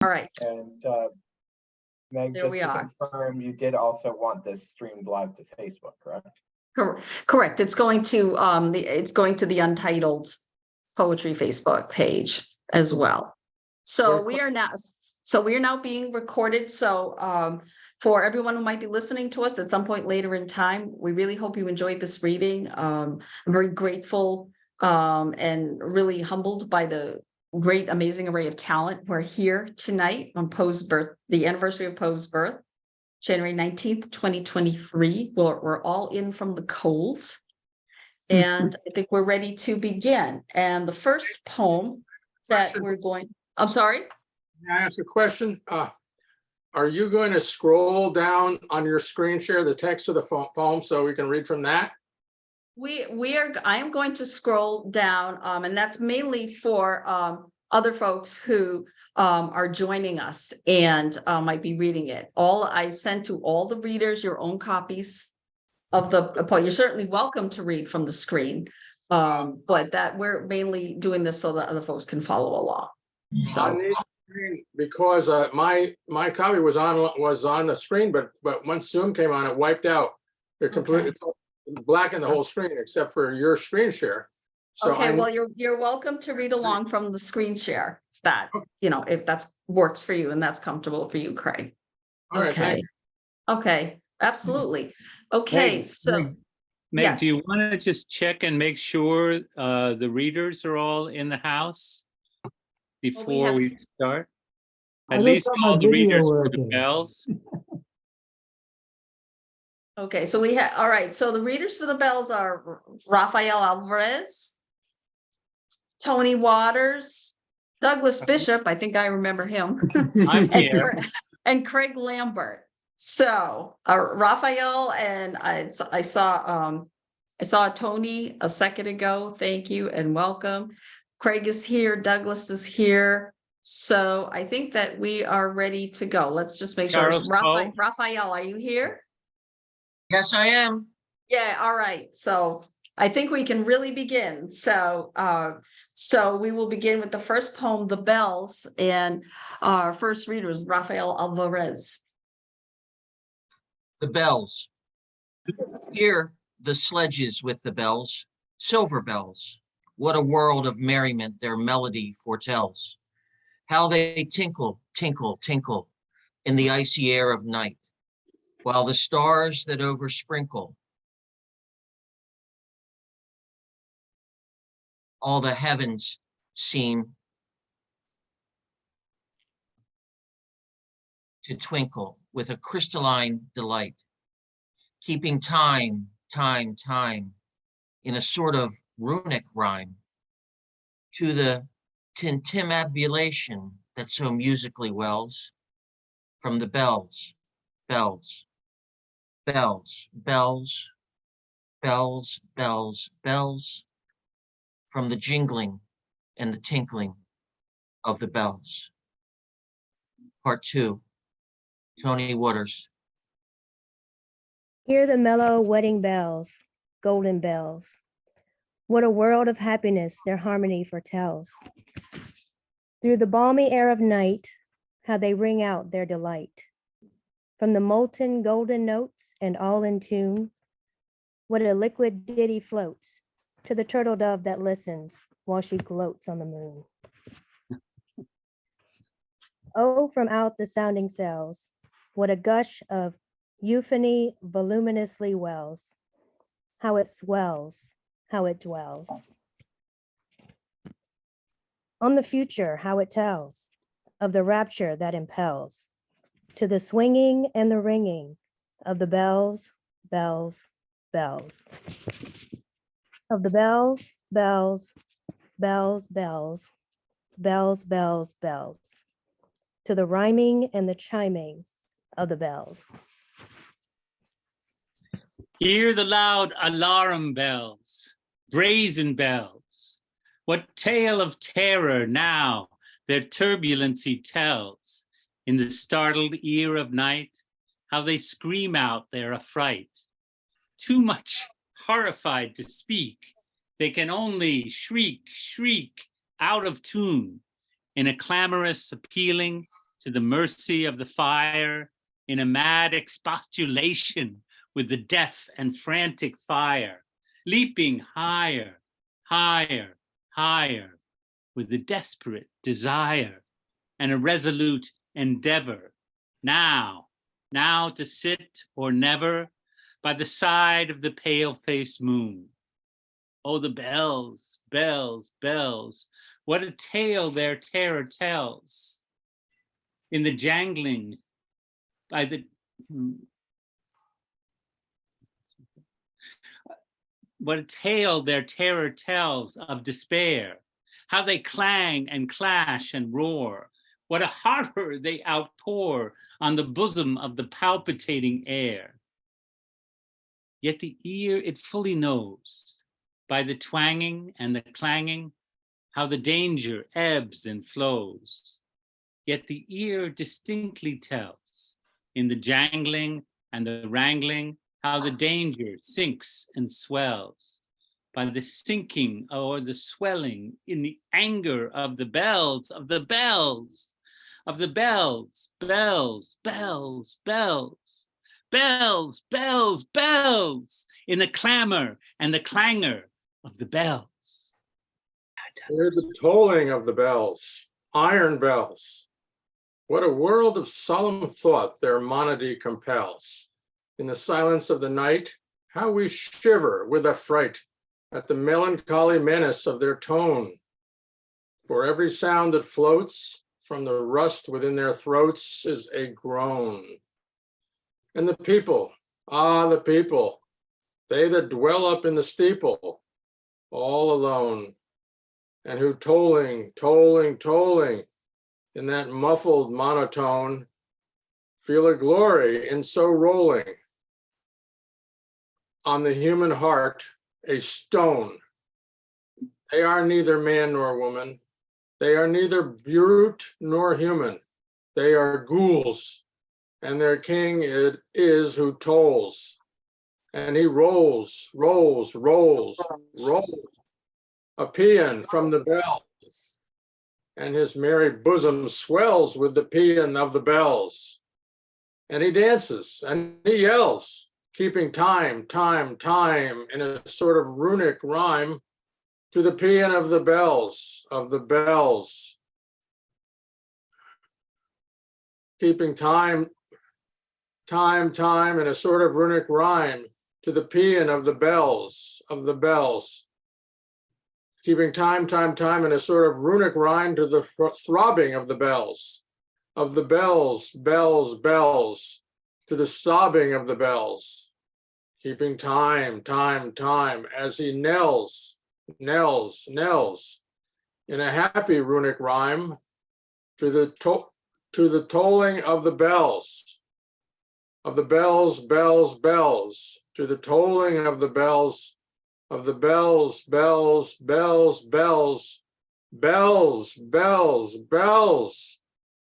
All right. And Meg, There just we to are. confirm, you did also want this streamed live to Facebook, correct? Correct. It's going to the Untitled Poetry Facebook page as well. So we are now being recorded. So for everyone who might be listening to us at some point later in time, we really hope you enjoyed this reading. I'm very grateful and really humbled by the great, amazing array of talent. We're here tonight on Poe's birth, the anniversary of Poe's birth, January 19th, 2023. We're all in from the cold. And I think we're ready to begin. And the first poem that we're going, I'm sorry? Can I ask a question? Are you going to scroll down on your screen share the text of the poem so we can read from that? I am going to scroll down, and that's mainly for other folks who are joining us and might be reading it. I sent to all the readers your own copies of the poem. You're certainly welcome to read from the screen, but that we're mainly doing this so that other folks can follow along. So because my copy was on the screen, but once Zoom came on, it wiped out. It completely blackened the whole screen except for your screen share. So okay, well, you're welcome to read along from the screen share if that, if that works for you and that's comfortable for you, Craig. Okay. Okay, absolutely. Okay, Meg, yes. do you want to just check and make sure the readers are all in the house before we start? At least all the readers for the bells. Okay, so all right, so the readers for the bells are Rafael Alvarez, Tonie Waters, Douglas Bishop, I think I remember him, I'm here. and Craig Lambert. So Rafael and I saw Tonie a second ago. Thank you and welcome. Craig is here. Douglas is here. So I think that we are ready to go. Let's just make sure. Rafael, are you here? Yes, I am. Yeah. All right. So I think we can really begin. So we will begin with the first poem, The Bells, and our first reader is Rafael Alvarez. The bells. Hear the sledges with the bells, silver bells. What a world of merriment their melody foretells. How they tinkle, tinkle, tinkle in the icy air of night, while the stars that oversprinkle all the heavens seem to twinkle with a crystalline delight, keeping time, time, time in a sort of runic rhyme to the tintinnabulation that so musically wells from the bells, bells, bells, bells, bells, bells, bells, from the jingling and the tinkling of the bells. Part 2, Tonie Waters. Hear the mellow wedding bells, golden bells. What a world of happiness their harmony foretells. Through the balmy air of night, how they ring out their delight. From the molten golden notes and all in tune, what a liquid ditty floats to the turtle dove that listens while she gloats on the moon. Oh, from out the sounding cells, what a gush of euphony voluminously wells, how it swells, how it dwells. On the future, how it tells of the rapture that impels to the swinging and the ringing of the bells, bells, bells. Of the bells, bells, bells, bells, bells, bells, bells, to the rhyming and the chiming of the bells. Hear the loud alarm bells, brazen bells. What tale of terror now their turbulency tells in the startled ear of night, how they scream out their affright. Too much horrified to speak, they can only shriek, shriek out of tune in a clamorous appealing to the mercy of the fire in a mad expostulation with the deaf and frantic fire, leaping higher, higher, higher, with a desperate desire and a resolute endeavor, now to sit or never by the side of the pale-faced moon. Oh, the bells, bells, bells, what a tale their terror tells. In the jangling by the, what a tale their terror tells of despair, how they clang and clash and roar, what a horror they outpour on the bosom of the palpitating air. Yet the ear it fully knows, by the twanging and the clanging, how the danger ebbs and flows. Yet the ear distinctly tells, in the jangling and the wrangling, how the danger sinks and swells, by the sinking or the swelling in the anger of the bells, of the bells, of the bells, bells, bells, bells, bells, bells, bells, in the clamor and the clangor of the bells. Hear the tolling of the bells, iron bells. What a world of solemn thought their monody compels. In the silence of the night, how we shiver with affright at the melancholy menace of their tone. For every sound that floats from the rust within their throats is a groan. And the people, ah, the people, they that dwell up in the steeple, all alone, and who tolling, tolling, tolling, in that muffled monotone, feel a glory in so rolling on the human heart a stone. They are neither man nor woman. They are neither brute nor human. They are ghouls, and their king it is who tolls. And he rolls, rolls, rolls, rolls a paean from the bells, and his merry bosom swells with the paean of the bells. And he dances and he yells, keeping time, time, time in a sort of runic rhyme to the paean of the bells, of the bells. Keeping time, time, time in a sort of runic rhyme to the paean of the bells, of the bells. Keeping time, time, time in a sort of runic rhyme to the throbbing of the bells, bells, bells, to the sobbing of the bells. Keeping time, time, time as he knells, knells, knells in a happy runic rhyme to the tolling of the bells, bells, bells, to the tolling of the bells, bells, bells, bells, bells, bells, bells,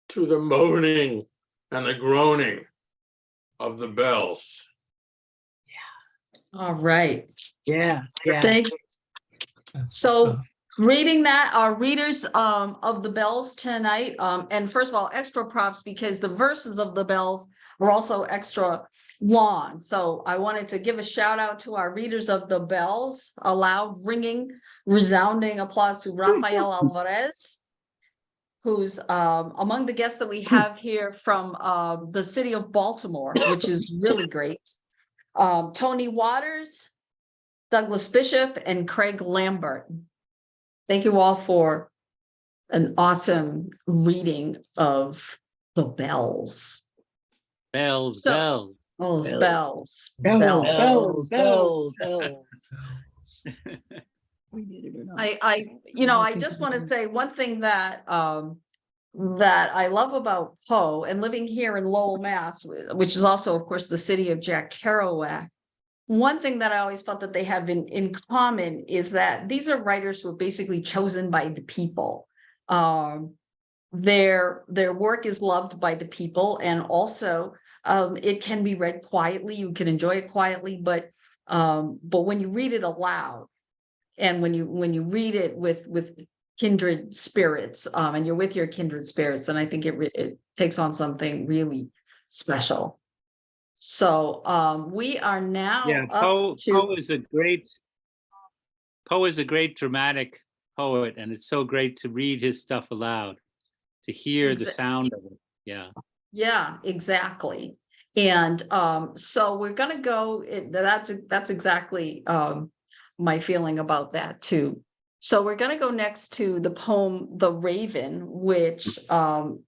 to the moaning and the groaning of the bells. All right. Yeah. Thank you. That's So stuff. reading that, our readers of the bells tonight, and first of all, extra props because the verses of the bells were also extra long. So I wanted to give a shout out to our readers of the bells, a loud ringing, resounding applause to Rafael Alvarez, who's among the guests that we have here from the city of Baltimore, which is really great. Tony Waters, Douglas Bishop, and Craig Lambert. Thank you all for an awesome reading of the bells. Bells, So- bells. Oh, Bells. bells. Bells. I just want to say one thing that that I love about Poe and living here in Lowell, Mass, which is also, of course, the city of Jack Kerouac. One thing that I always felt that they have in common is that these are writers who are basically chosen by the people. Their work is loved by the people, and also it can be read quietly. You can enjoy it quietly, but when you read it aloud, and when you read it with kindred spirits, and you're with your kindred spirits, then I think it takes on something really special. So we are now Yeah, up to Poe is a great dramatic poet, and it's so great to read his stuff aloud, to hear the sound of it. Yeah. Yeah, exactly. And so we're gonna go, that's exactly my feeling about that too. So we're gonna go next to the poem The Raven, which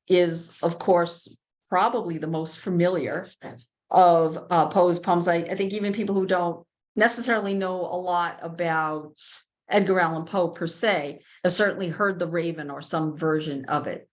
is, of course, probably the most familiar of Poe's poems. I think even people who don't necessarily know a lot about Edgar Allan Poe per se have certainly heard The Raven or some version of it.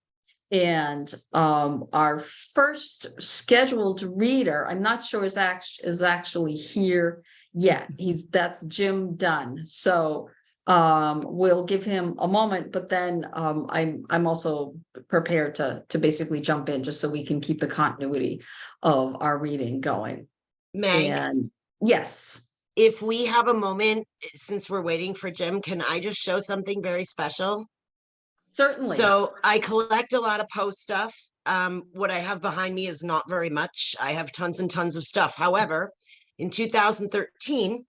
And our first scheduled reader, I'm not sure is actually here yet. That's Jim Dunn. So we'll give him a moment, but then I'm also prepared to basically jump in just so we can keep the continuity of our reading going. Meg, And yes, if we have a moment, since we're waiting for Jim, can I just show something very special? certainly. So I collect a lot of Poe stuff. What I have behind me is not very much. I have tons and tons of stuff. However, in 2013,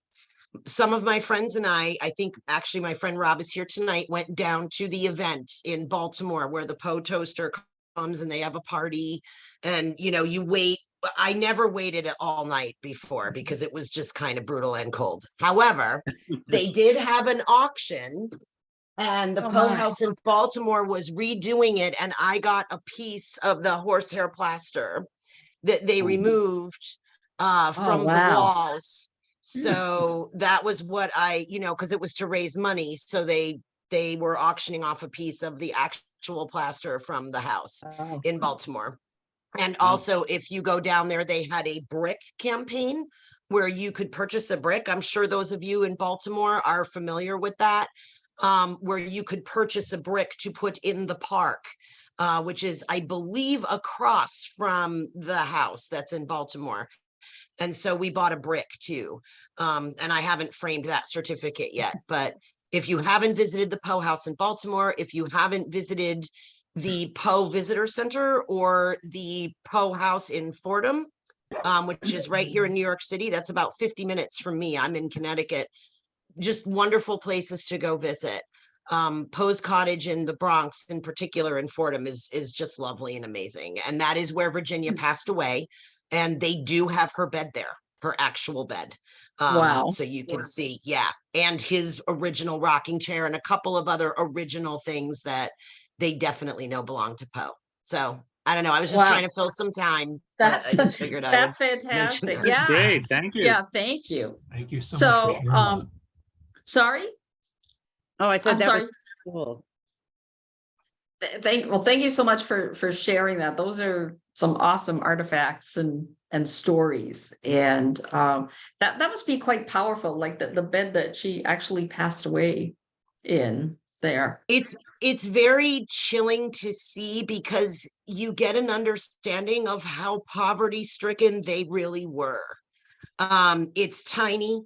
some of my friends and I think actually my friend Rob is here tonight, went down to the event in Baltimore where the Poe toaster comes and they have a party, and you wait. I never waited all night before because it was just kind of brutal and cold. However, they did have an auction, and the Poe House in Baltimore was redoing it, and I got a piece of the horsehair plaster that they removed from the walls. So that was what I, because it was to raise money. So they were auctioning off a piece of the actual plaster from the house in Baltimore. And also, if you go down there, they had a brick campaign where you could purchase a brick. I'm sure those of you in Baltimore are familiar with that, where you could purchase a brick to put in the park, which is, I believe, across from the house that's in Baltimore. And so we bought a brick too. And I haven't framed that certificate yet. But if you haven't visited the Poe House in Baltimore, if you haven't visited the Poe Visitor Center or the Poe House in Fordham, which is right here in New York City, that's about 50 minutes from me. I'm in Connecticut. Just wonderful places to go visit. Poe's Cottage in the Bronx, in particular in Fordham, is just lovely and amazing. And that is where Virginia passed away. And they do have her bed there, her actual bed. Wow. So you can see, and his original rocking chair and a couple of other original things that they definitely know belong to Poe. So I don't know. I was just trying to fill some time. That's I just figured that's I would fantastic. that. Yeah. Great. Thank you. Yeah, thank you. Thank you so much. For sharing that. Sorry? Oh, I said I'm that sorry. was cool. Thank you so much for sharing that. Those are some awesome artifacts and stories. And that must be quite powerful, like the bed that she actually passed away in there. It's very chilling to see because you get an understanding of how poverty stricken they really were. It's tiny.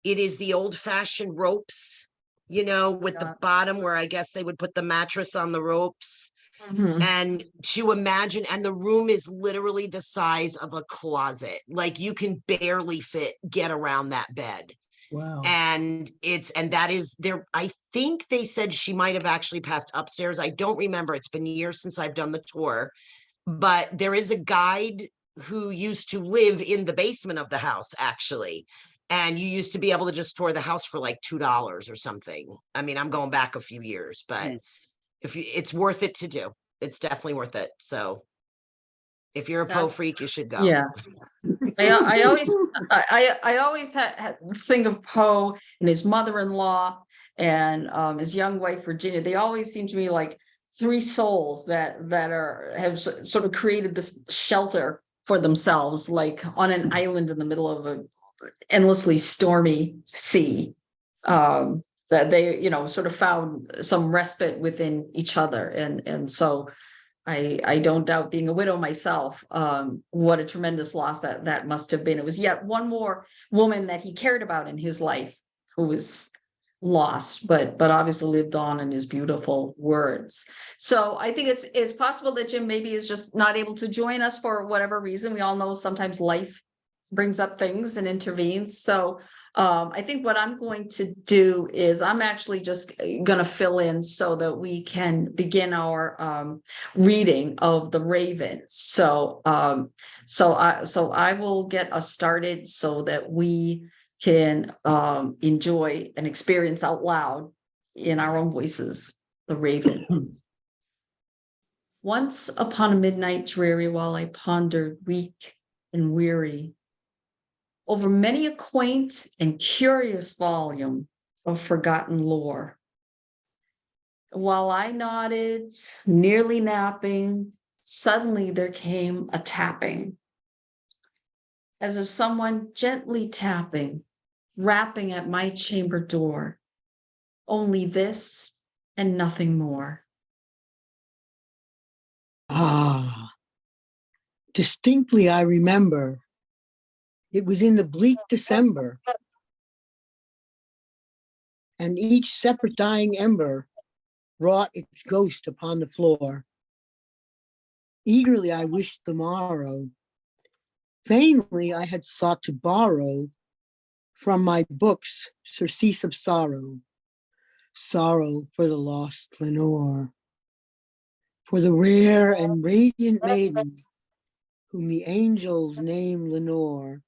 It is the old fashioned ropes, with the bottom where I guess they would put the mattress on the ropes. Mhm. And to imagine, and the room is literally the size of a closet. Like you can barely get around that bed. Wow. And that is there. I think they said she might have actually passed upstairs. I don't remember. It's been years since I've done the tour, but there is a guide who used to live in the basement of the house, actually. And you used to be able to just tour the house for like $2 or something. I mean, I'm going back a few years, but it's worth it to do. It's definitely worth it. So if you're a Poe freak, you should go. Yeah. I always think of Poe and his mother-in-law and his young wife Virginia. They always seem to me like three souls that have sort of created this shelter for themselves, like on an island in the middle of a endlessly stormy sea. That they sort of found some respite within each other, and so I don't doubt, being a widow myself, what a tremendous loss that must have been. It was yet one more woman that he cared about in his life who was lost, but obviously lived on in his beautiful words. So I think it's possible that Jim maybe is just not able to join us for whatever reason. We all know sometimes life brings up things and intervenes. So I think what I'm going to do is I'm actually just going to fill in so that we can begin our reading of the Raven. So I will get us started so that we can enjoy and experience out loud in our own voices the Raven. Once upon a midnight dreary, while I pondered weak and weary over many a quaint and curious volume of forgotten lore. While I nodded, nearly napping, suddenly there came a tapping, as of someone gently tapping, rapping at my chamber door. Only this and nothing more. Ah, distinctly I remember. It was in the bleak December, and each separate dying ember wrought its ghost upon the floor. Eagerly I wished the morrow. Vainly I had sought to borrow from my books surcease of sorrow, sorrow for the lost Lenore, for the rare and radiant maiden whom the angels name Lenore,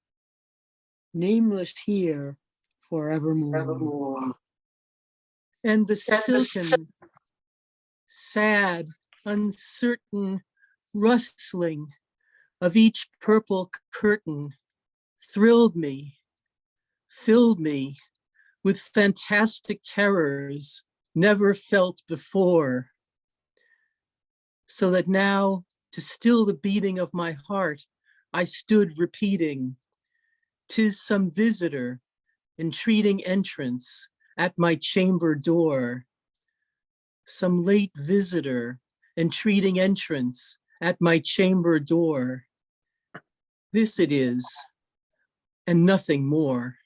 nameless here forevermore. And the silken, sad, uncertain rustling of each purple curtain thrilled me, filled me with fantastic terrors never felt before. So that now, to still the beating of my heart, I stood repeating, "'Tis some visitor entreating entrance at my chamber door. Some late visitor entreating entrance at my chamber door. This it is, and nothing more."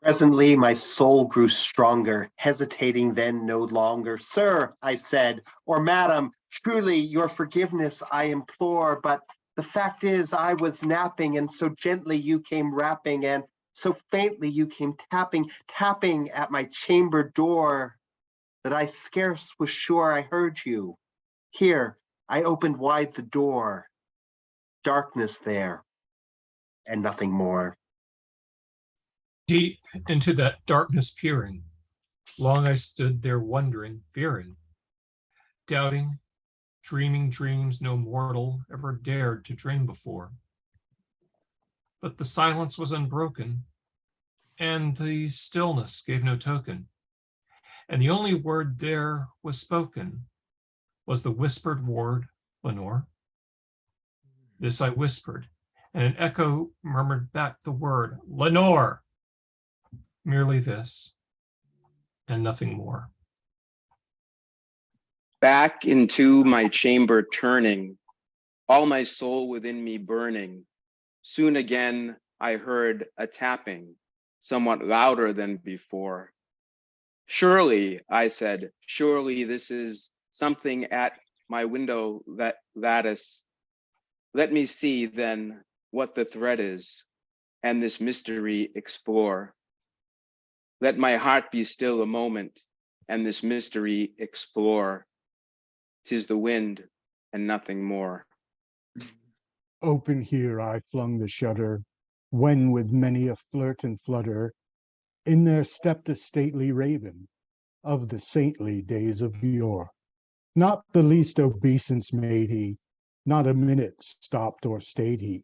Presently, my soul grew stronger, hesitating then no longer. "Sir," I said, "or madam, truly your forgiveness I implore, but the fact is I was napping, and so gently you came rapping, and so faintly you came tapping at my chamber door, that I scarce was sure I heard you. Here, I opened wide the door. Darkness there, and nothing more." Deep into that darkness peering, long I stood there wondering, fearing, doubting, dreaming dreams no mortal ever dared to dream before. But the silence was unbroken, and the stillness gave no token, and the only word there was spoken was the whispered word, "Lenore." This I whispered, and an echo murmured back the word, "Lenore." Merely this, and nothing more. Back into my chamber turning, all my soul within me burning, soon again I heard a tapping, somewhat louder than before. "Surely," I said, "surely this is something at my window lattice. Let me see then what the threat is, and this mystery explore. Let my heart be still a moment, and this mystery explore. 'Tis the wind and nothing more." Open here I flung the shutter, when with many a flirt and flutter, in there stepped a stately raven of the saintly days of yore. Not the least obeisance made he, not a minute stopped or stayed he,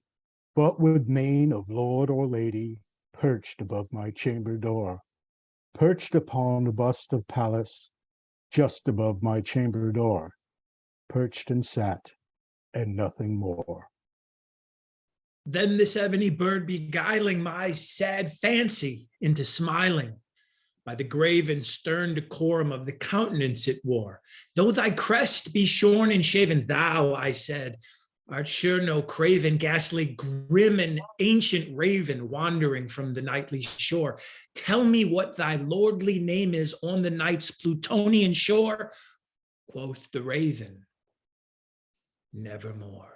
but with mane of lord or lady, perched above my chamber door, perched upon a bust of Pallas, just above my chamber door, perched and sat, and nothing more. Then this ebony bird beguiling my sad fancy into smiling, by the grave and stern decorum of the countenance it wore. "Though thy crest be shorn and shaven, thou," I said, Art sure no craven, ghastly, grim, and ancient raven wandering from the nightly shore. Tell me what thy lordly name is on the night's Plutonian shore. Quoth the raven, nevermore.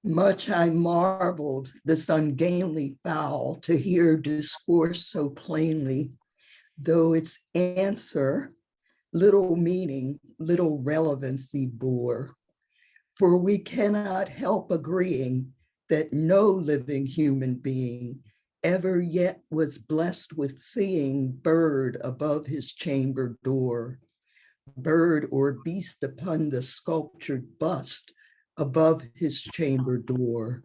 Much I marveled this ungainly fowl to hear discourse so plainly, though its answer little meaning, little relevancy bore. For we cannot help agreeing that no living human being ever yet was blessed with seeing bird above his chamber door, bird or beast upon the sculptured bust above his chamber door,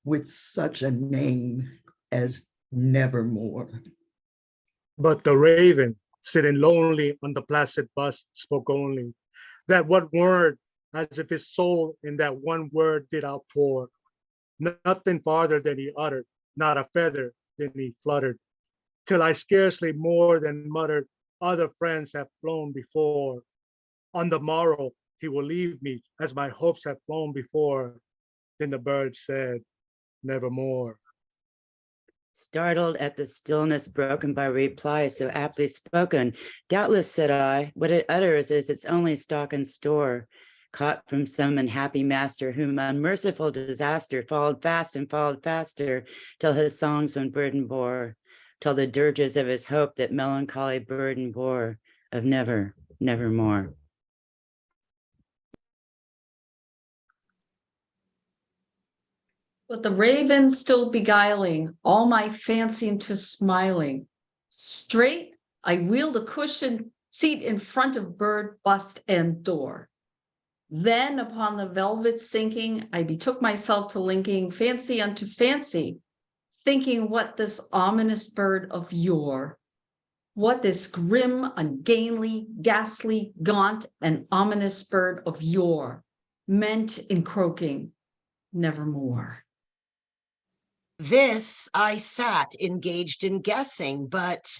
with such a name as Nevermore. But the raven, sitting lonely on the placid bust, spoke only that one word, as if his soul in that one word did outpour. Nothing farther than he uttered, not a feather than he fluttered, till I scarcely more than muttered, other friends have flown before. On the morrow he will leave me, as my hopes have flown before. Then the bird said, nevermore. Startled at the stillness broken by reply so aptly spoken, doubtless, said I, what it utters is its only stock and store, caught from some unhappy master whom unmerciful disaster followed fast and followed faster, till his songs when burden bore, till the dirges of his hope that melancholy burden bore, of never, nevermore. But the raven still beguiling all my fancy into smiling. Straight, I wheeled a cushioned seat in front of bird, bust, and door. Then upon the velvet sinking, I betook myself to linking fancy unto fancy, thinking what this ominous bird of yore, what this grim, ungainly, ghastly, gaunt, and ominous bird of yore meant in croaking, nevermore. This I sat engaged in guessing, but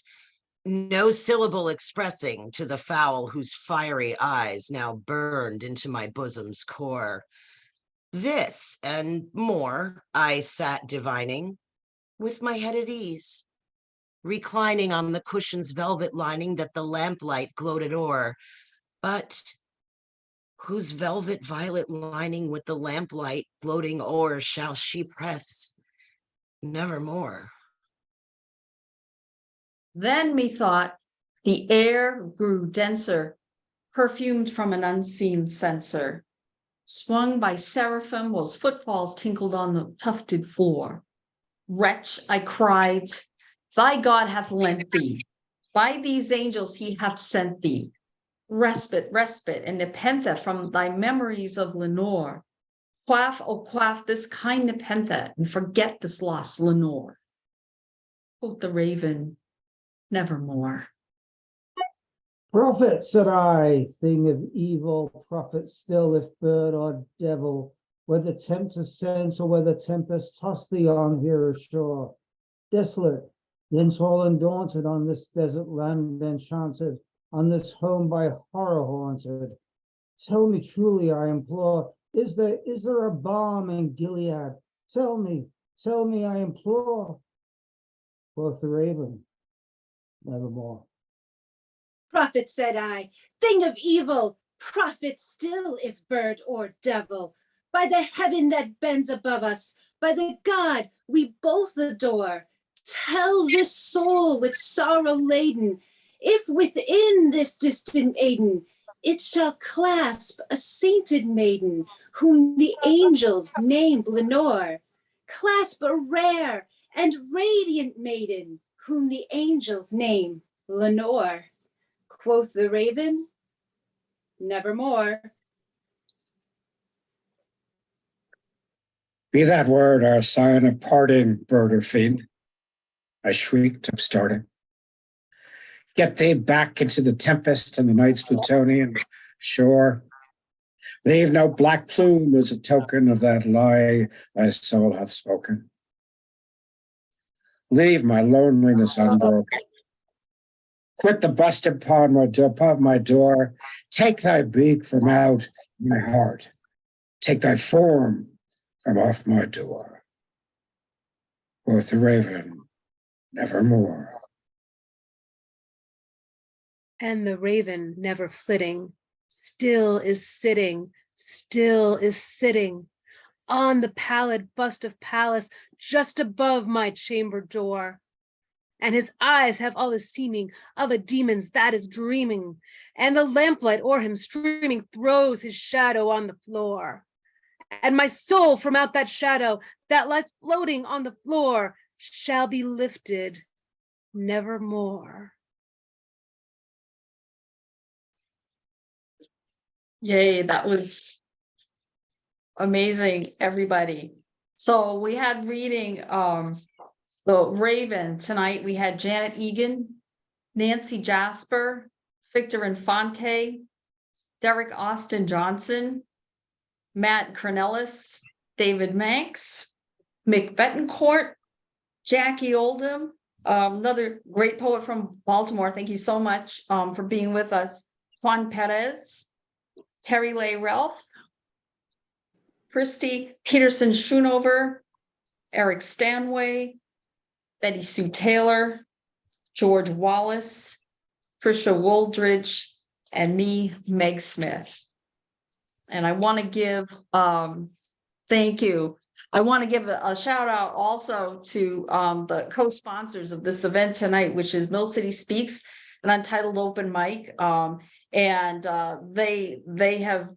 no syllable expressing to the fowl whose fiery eyes now burned into my bosom's core. This and more I sat divining, with my head at ease, reclining on the cushion's velvet lining that the lamplight gloated o'er, but whose velvet violet lining with the lamplight gloating o'er shall she press? Nevermore. Then methought the air grew denser, perfumed from an unseen censer. Swung by seraphim, whilst footfalls tinkled on the tufted floor. Wretch, I cried, thy God hath lent thee. By these angels he hath sent thee. Respite, respite, and nepenthe from thy memories of Lenore. Quaff, oh quaff this kind nepenthe, and forget this lost Lenore. Quoth the raven, nevermore. Prophet, said I, thing of evil, prophet still, if bird or devil, whether tempest sent or whether tempest tossed thee on here ashore. Desolate, yet all undaunted on this desert land enchanted, on this home by horror haunted. Tell me truly, I implore, is there a balm in Gilead? Tell me, I implore. Quoth the raven, nevermore. Prophet, said I, thing of evil, prophet still, if bird or devil, by the heaven that bends above us, by the God we both adore, tell this soul with sorrow laden, if within this distant Eden it shall clasp a sainted maiden, whom the angels named Lenore, clasp a rare and radiant maiden, whom the angels name Lenore. Quoth the raven, nevermore. Be that word our sign of parting, bird or fiend, I shrieked, upstarting. Get thee back into the tempest and the night's Plutonian shore. Leave no black plume as a token of that lie thy soul hath spoken. Leave my loneliness unbroken. Quit the busted upon my door. Take thy beak from out my heart, take thy form from off my door. Quoth the raven, nevermore. And the raven, never flitting, still is sitting on the pallid bust of Pallas just above my chamber door. And his eyes have all the seeming of a demon's that is dreaming, and the lamplight o'er him streaming throws his shadow on the floor. And my soul from out that shadow that lies floating on the floor shall be lifted nevermore. Yay, that was amazing, everybody. So we had reading the Raven tonight. We had Janet Egan, Nancy Jasper, Victor Infante, Derek Austin Johnson, Matt Kraunelis, David Manx, Mick Betancourt, Jackie Oldham, another great poet from Baltimore. Thank you so much for being with us. Juan Perez, Terrie Leigh Relf, Kristi, Petersen Schoonover, Eric Stanway, Bettysioux Tailor, George Wallace, Trisha Wooldridge, and me, Meg Smith. And I want to give, thank you. I want to give a shout out also to the co-sponsors of this event tonight, which is Mill City Speaks, an Untitled open mic. They have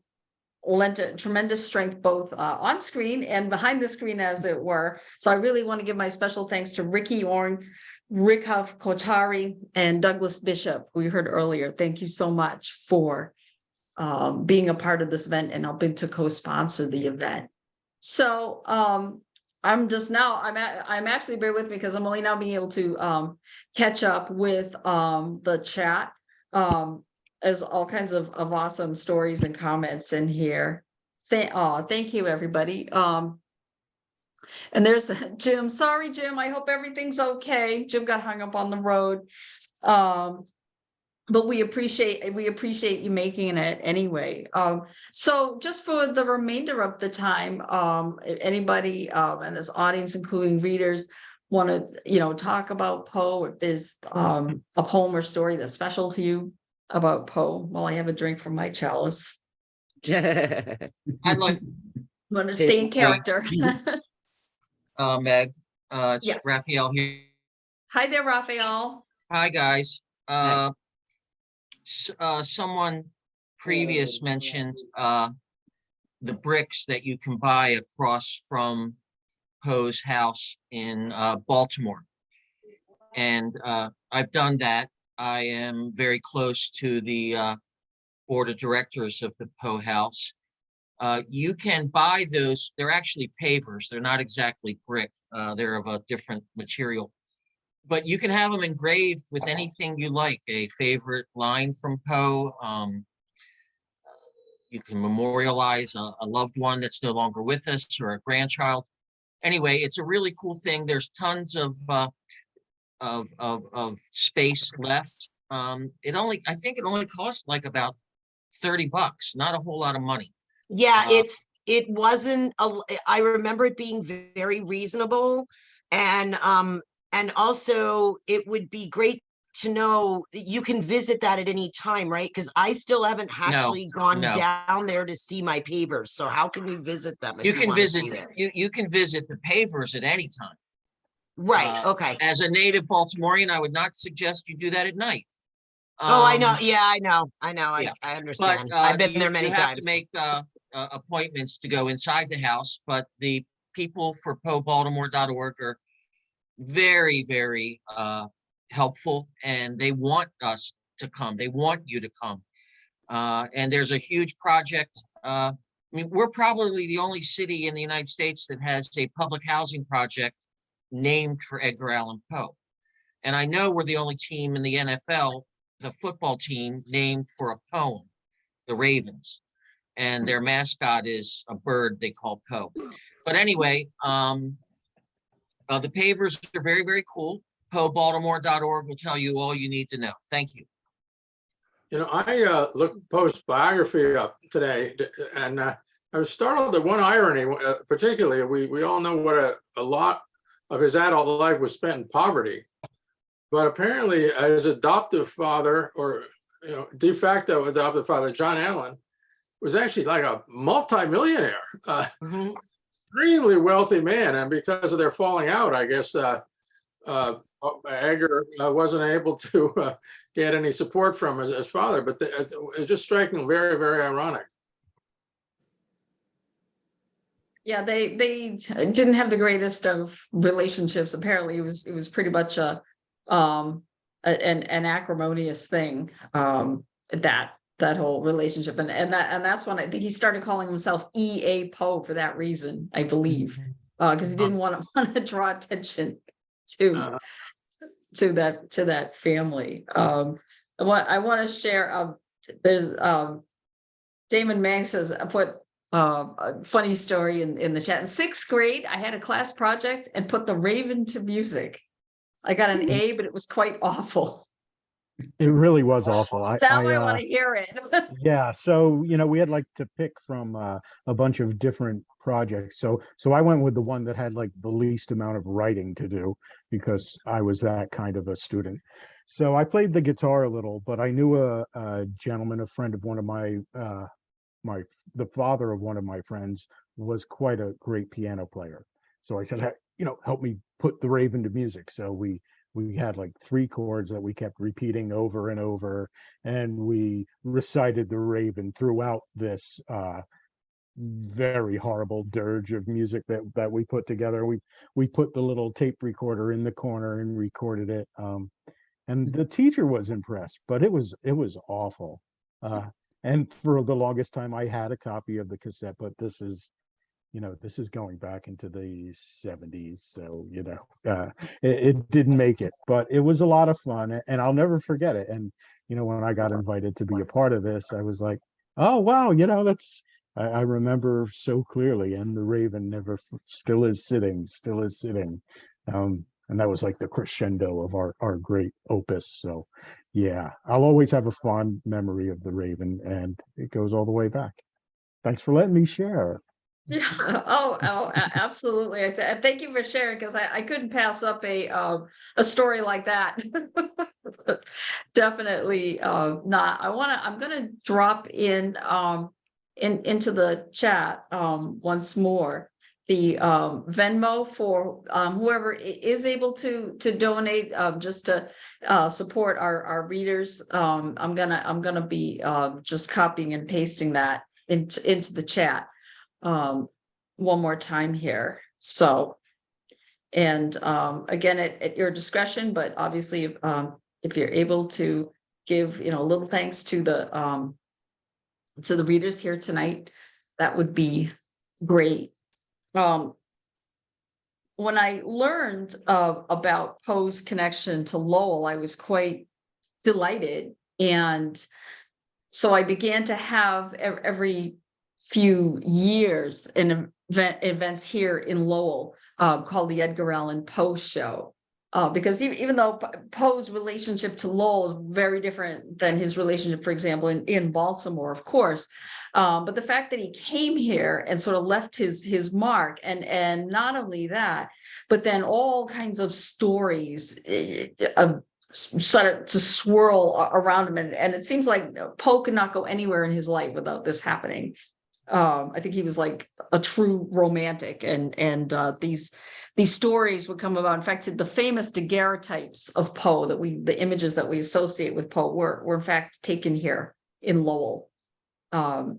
lent a tremendous strength both on screen and behind the screen, as it were. So I really want to give my special thanks to Ricky Orn, Rikhav, Kothari, and Douglas Bishop, who we heard earlier. Thank you so much for being a part of this event and helping to co-sponsor the event. So I'm actually, bear with me because I'm only now being able to catch up with the chat. There's all kinds of awesome stories and comments in here. Thank you, everybody. And there's Jim. Sorry, Jim. I hope everything's okay. Jim got hung up on the road. But we appreciate you making it anyway. So just for the remainder of the time, if anybody in this audience, including readers, want to talk about Poe, if there's a poem or story that's special to you about Poe, while I have a drink from my chalice. I'd like want to stay in character. Meg, it's Yes. Rafael here. Hi there, Rafael. Hi, guys. Someone previous mentioned the bricks that you can buy across from Poe's house in Baltimore. And I've done that. I am very close to the board of directors of the Poe house. You can buy those. They're actually pavers. They're not exactly brick. They're of a different material. But you can have them engraved with anything you like, a favorite line from Poe. You can memorialize a loved one that's no longer with us or a grandchild. Anyway, it's a really cool thing. There's tons of space left. I think it only cost like about $30, not a whole lot of money. Yeah, it wasn't, I remember it being very reasonable. And also it would be great to know that you can visit that at any time, right? Because I still haven't actually gone down there to see my pavers. So how can you visit them? If You can wanna visit, see it? you can visit the pavers at any time. Right, okay. As a native Baltimorean, I would not suggest you do that at night. Oh, I know. Yeah, I know. Yeah. I understand. But I've been there many you have times. to make appointments to go inside the house, but the people for PoeBaltimore.org are very, very helpful, and they want us to come. They want you to come. And there's a huge project. I mean, we're probably the only city in the United States that has a public housing project named for Edgar Allan Poe. And I know we're the only team in the NFL, the football team, named for a poem, the Ravens. And their mascot is a bird they call Poe. But anyway, the pavers are very, very cool. PoeBaltimore.org will tell you all you need to know. Thank you. I looked Poe's biography up today, and I was startled at one irony. Particularly, we all know what a lot of his adult life was spent in poverty, but apparently, his adoptive father, or de facto adoptive father, John Allan, was actually like a multimillionaire, extremely wealthy man, and because of their falling out, I guess Edgar wasn't able to get any support from his father, but it's just striking, very, very ironic. Yeah, they didn't have the greatest of relationships. Apparently, it was pretty much an acrimonious thing, that whole relationship, and that's when I think he started calling himself E.A. Poe for that reason, I believe, because he didn't want to draw attention to that family. I want to share. There's Daemon Manx says, I put a funny story in the chat. In 6th grade, I had a class project and put the Raven to music. I got an A, but it was quite awful. It really was awful. Stanway, I want to hear it. Yeah, so we had like to pick from a bunch of different projects. So I went with the one that had like the least amount of writing to do, because I was that kind of a student. So I played the guitar a little, but I knew a gentleman, a friend of one of the father of one of my friends was quite a great piano player. So I said, help me put the Raven to music. So we had like 3 chords that we kept repeating over and over, and we recited the Raven throughout this very horrible dirge of music that we put together. We put the little tape recorder in the corner and recorded it. And the teacher was impressed, but it was awful. And for the longest time, I had a copy of the cassette, but this is going back into the 70s. So, it didn't make it, but it was a lot of fun, and I'll never forget it. And, when I got invited to be a part of this, I was like, oh, wow, I remember so clearly. And the Raven still is sitting. And that was like the crescendo of our great opus. So yeah, I'll always have a fond memory of the Raven, and it goes all the way back. Thanks for letting me share. Yeah. Oh, absolutely. Thank you for sharing, because I couldn't pass up a story like that. Definitely not. I'm gonna drop into the chat once more the Venmo for whoever is able to donate, just to support our readers. I'm gonna be just copying and pasting that into the chat one more time here. So, and again, at your discretion, but obviously if you're able to give a little thanks to the readers here tonight, that would be great. When I learned about Poe's connection to Lowell, I was quite delighted, and so I began to have every few years events here in Lowell called the Edgar Allan Poe Show. Because even though Poe's relationship to Lowell is very different than his relationship, for example, in Baltimore, of course, but the fact that he came here and sort of left his mark, and not only that, but then all kinds of stories started to swirl around him, and it seems like Poe could not go anywhere in his life without this happening. I think he was like a true romantic, and these stories would come about. In fact, the famous daguerreotypes of Poe the images that we associate with Poe were in fact taken here in Lowell. And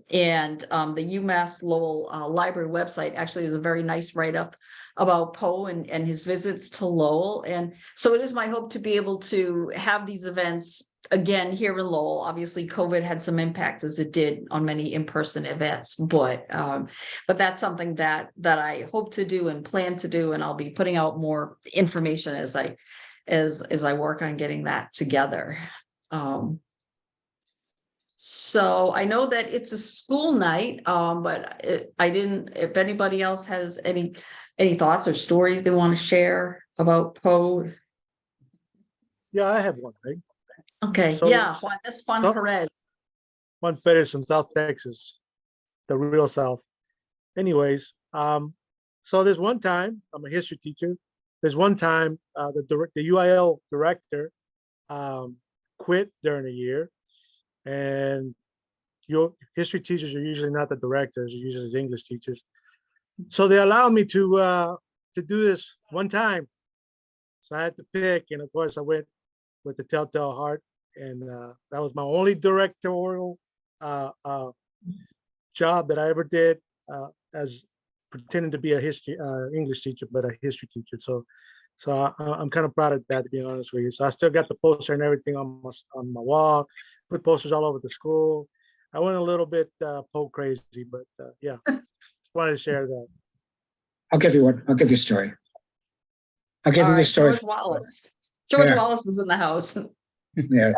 the UMass Lowell Library website actually is a very nice write-up about Poe and his visits to Lowell. And so it is my hope to be able to have these events again here in Lowell. Obviously, COVID had some impact, as it did on many in-person events, but that's something that I hope to do and plan to do, and I'll be putting out more information as I work on getting that together. So I know that it's a school night, but if anybody else has any thoughts or stories they want to share about Poe. Yeah, I have one thing. Okay, So- yeah, Juan, this Juan so- Perez. Juan Perez from South Texas, the real South. Anyways, so there's one time, I'm a history teacher. There's one time the UIL director quit during the year, and your history teachers are usually not the directors, they're usually the English teachers. So they allowed me to do this one time. So I had to pick, and of course I went with the Telltale Heart, and that was my only directorial job that I ever did as pretending to be a history English teacher, but a history teacher. So I'm kind of proud of that, to be honest with you. So I still got the poster and everything on my wall, put posters all over the school. I went a little bit Poe crazy, but yeah, just wanted to share that. I'll give you one. I'll give you a story. I'll give All you a right, story. George Wallace. George Yeah. Wallace is in the house. Yeah.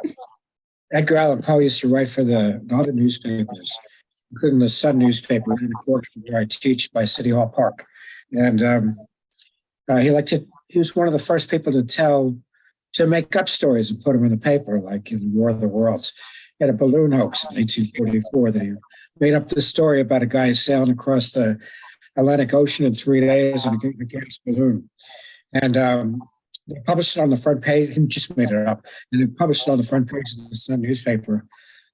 Edgar Allan Poe used to write for all the newspapers, including the Sun newspaper in the quarter where I teach by City Hall Park. And he was one of the first people to make up stories and put them in the paper, like in War of the Worlds. He had a balloon hoax in 1844 that he made up this story about a guy sailing across the Atlantic Ocean in 3 days in a gas balloon. And they published it on the front page. He just made it up. And they published it on the front page of the Sun newspaper.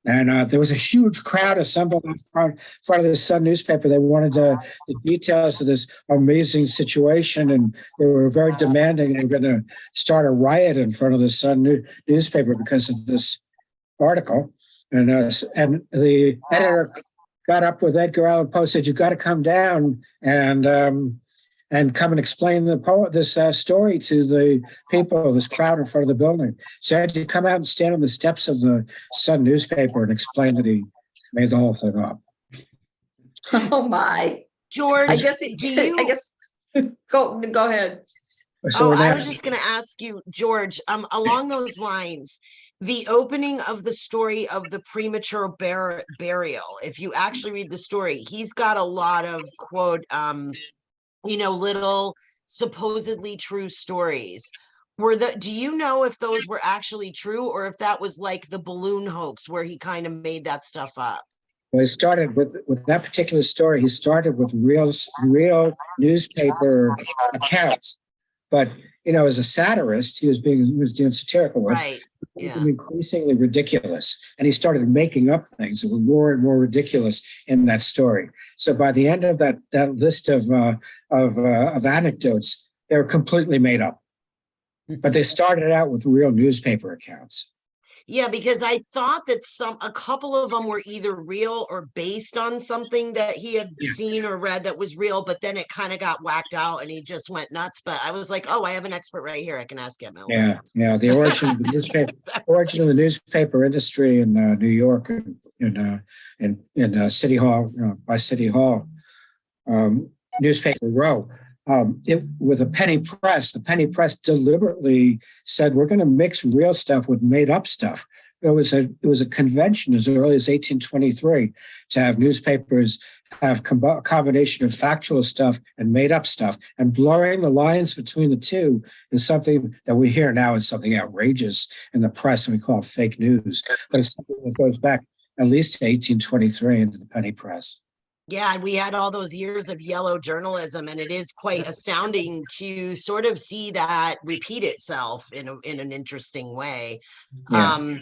And there was a huge crowd assembled in front of the Sun newspaper. They wanted the details of this amazing situation, and they were very demanding. They were going to start a riot in front of the Sun newspaper because of this article. And the editor got up with Edgar Allan Poe, said, "You got to come down and come and explain this story to the people, this crowd in front of the building." So I had to come out and stand on the steps of the Sun newspaper and explain that he made the whole thing up. Oh my. George, I guess go ahead. So I was just going to ask you, George, along those lines, the opening of the story of the premature burial, if you actually read the story, he's got a lot of quote, little supposedly true stories. Do you know if those were actually true, or if that was like the balloon hoax where he kind of made that stuff up? Well, he started with that particular story. He started with real newspaper accounts, but as a satirist, he was doing satirical work. Right. Yeah. Increasingly ridiculous, and he started making up things that were more and more ridiculous in that story. So by the end of that list of anecdotes, they were completely made up. But they started out with real newspaper accounts. Yeah, because I thought that a couple of them were either real or based on something that he had seen or read that was real, but then it kind of got whacked out and he just went nuts. But I was like, oh, I have an expert right here. I can ask him. Yeah. The origin of the newspaper industry in New York, in City Hall, by City Hall, Newspaper Row. With a penny press, the penny press deliberately said, "We're going to mix real stuff with made up stuff." It was a convention as early as 1823 to have newspapers have a combination of factual stuff and made up stuff, and blurring the lines between the two is something that we hear now as something outrageous in the press, and we call it fake news. But it's something that goes back at least to 1823 into the penny press. Yeah, we had all those years of yellow journalism, and it is quite astounding to sort of see that repeat itself in an interesting way. Yeah.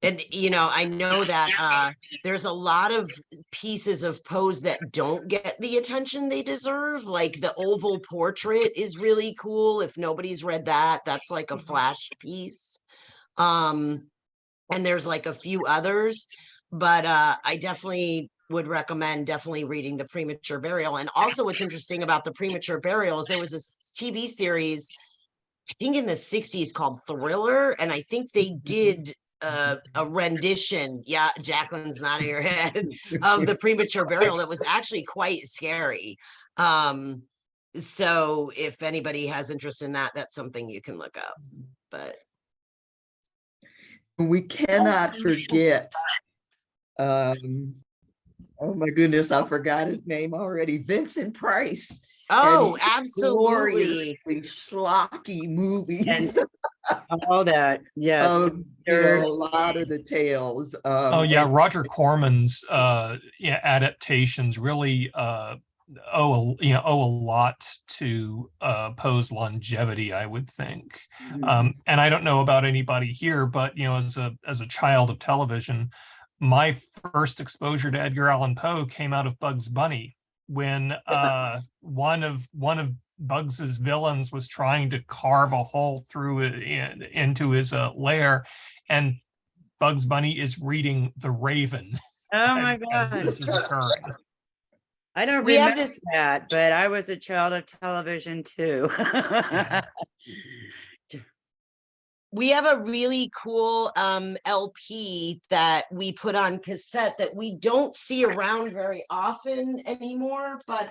And I know that there's a lot of pieces of Poe's that don't get the attention they deserve. Like the oval portrait is really cool. If nobody's read that, that's like a flash piece. And there's like a few others, but I definitely would recommend reading The Premature Burial. And also what's interesting about The Premature Burial is there was a TV series, I think in the 60s, called Thriller. And I think they did a rendition, yeah, Jacqueline's nodding her head, of The Premature Burial that was actually quite scary. So if anybody has interest in that, that's something you can look up. But we cannot forget oh my goodness, I forgot his name already. Vincent Price. Oh, absolutely. Gloriously schlocky movies. All that, yes. A lot of the tales. Oh yeah, and- Roger Corman's adaptations really owe a lot to Poe's longevity, I would think. And I don't know about anybody here, but as a child of television, my first exposure to Edgar Allan Poe came out of Bugs Bunny when one of Bugs's villains was trying to carve a hole through into his lair, and Bugs Bunny is reading The Raven. Oh my as God. this is occurring. I don't We have remember this- that, but I was a child of television too. We have a really cool LP that we put on cassette that we don't see around very often anymore, but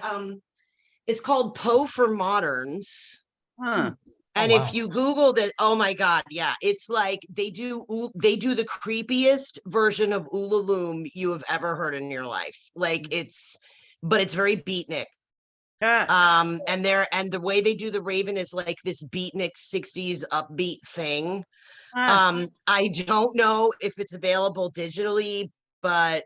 it's called Poe for Moderns. Huh. And Oh, if wow. you Googled it, oh my God, yeah, it's like they do the creepiest version of Ulaloom you have ever heard in your life. Like but it's very beatnik. Ah. And the way they do the Raven is like this beatnik 60s upbeat thing. Ah. I don't know if it's available digitally, but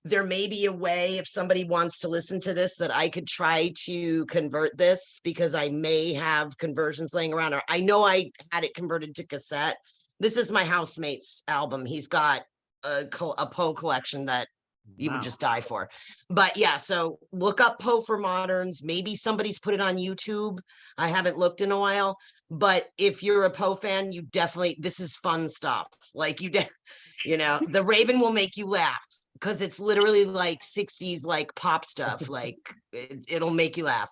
there may be a way if somebody wants to listen to this that I could try to convert this, because I may have conversions laying around, or I know I had it converted to cassette. This is my housemate's album. He's got a Poe collection that you would just die for. But yeah, so look up Poe for Moderns. Maybe somebody's put it on YouTube. I haven't looked in a while, but if you're a Poe fan, you definitely, this is fun stuff. Like the Raven will make you laugh because it's literally like 60s, like pop stuff. Like it'll make you laugh.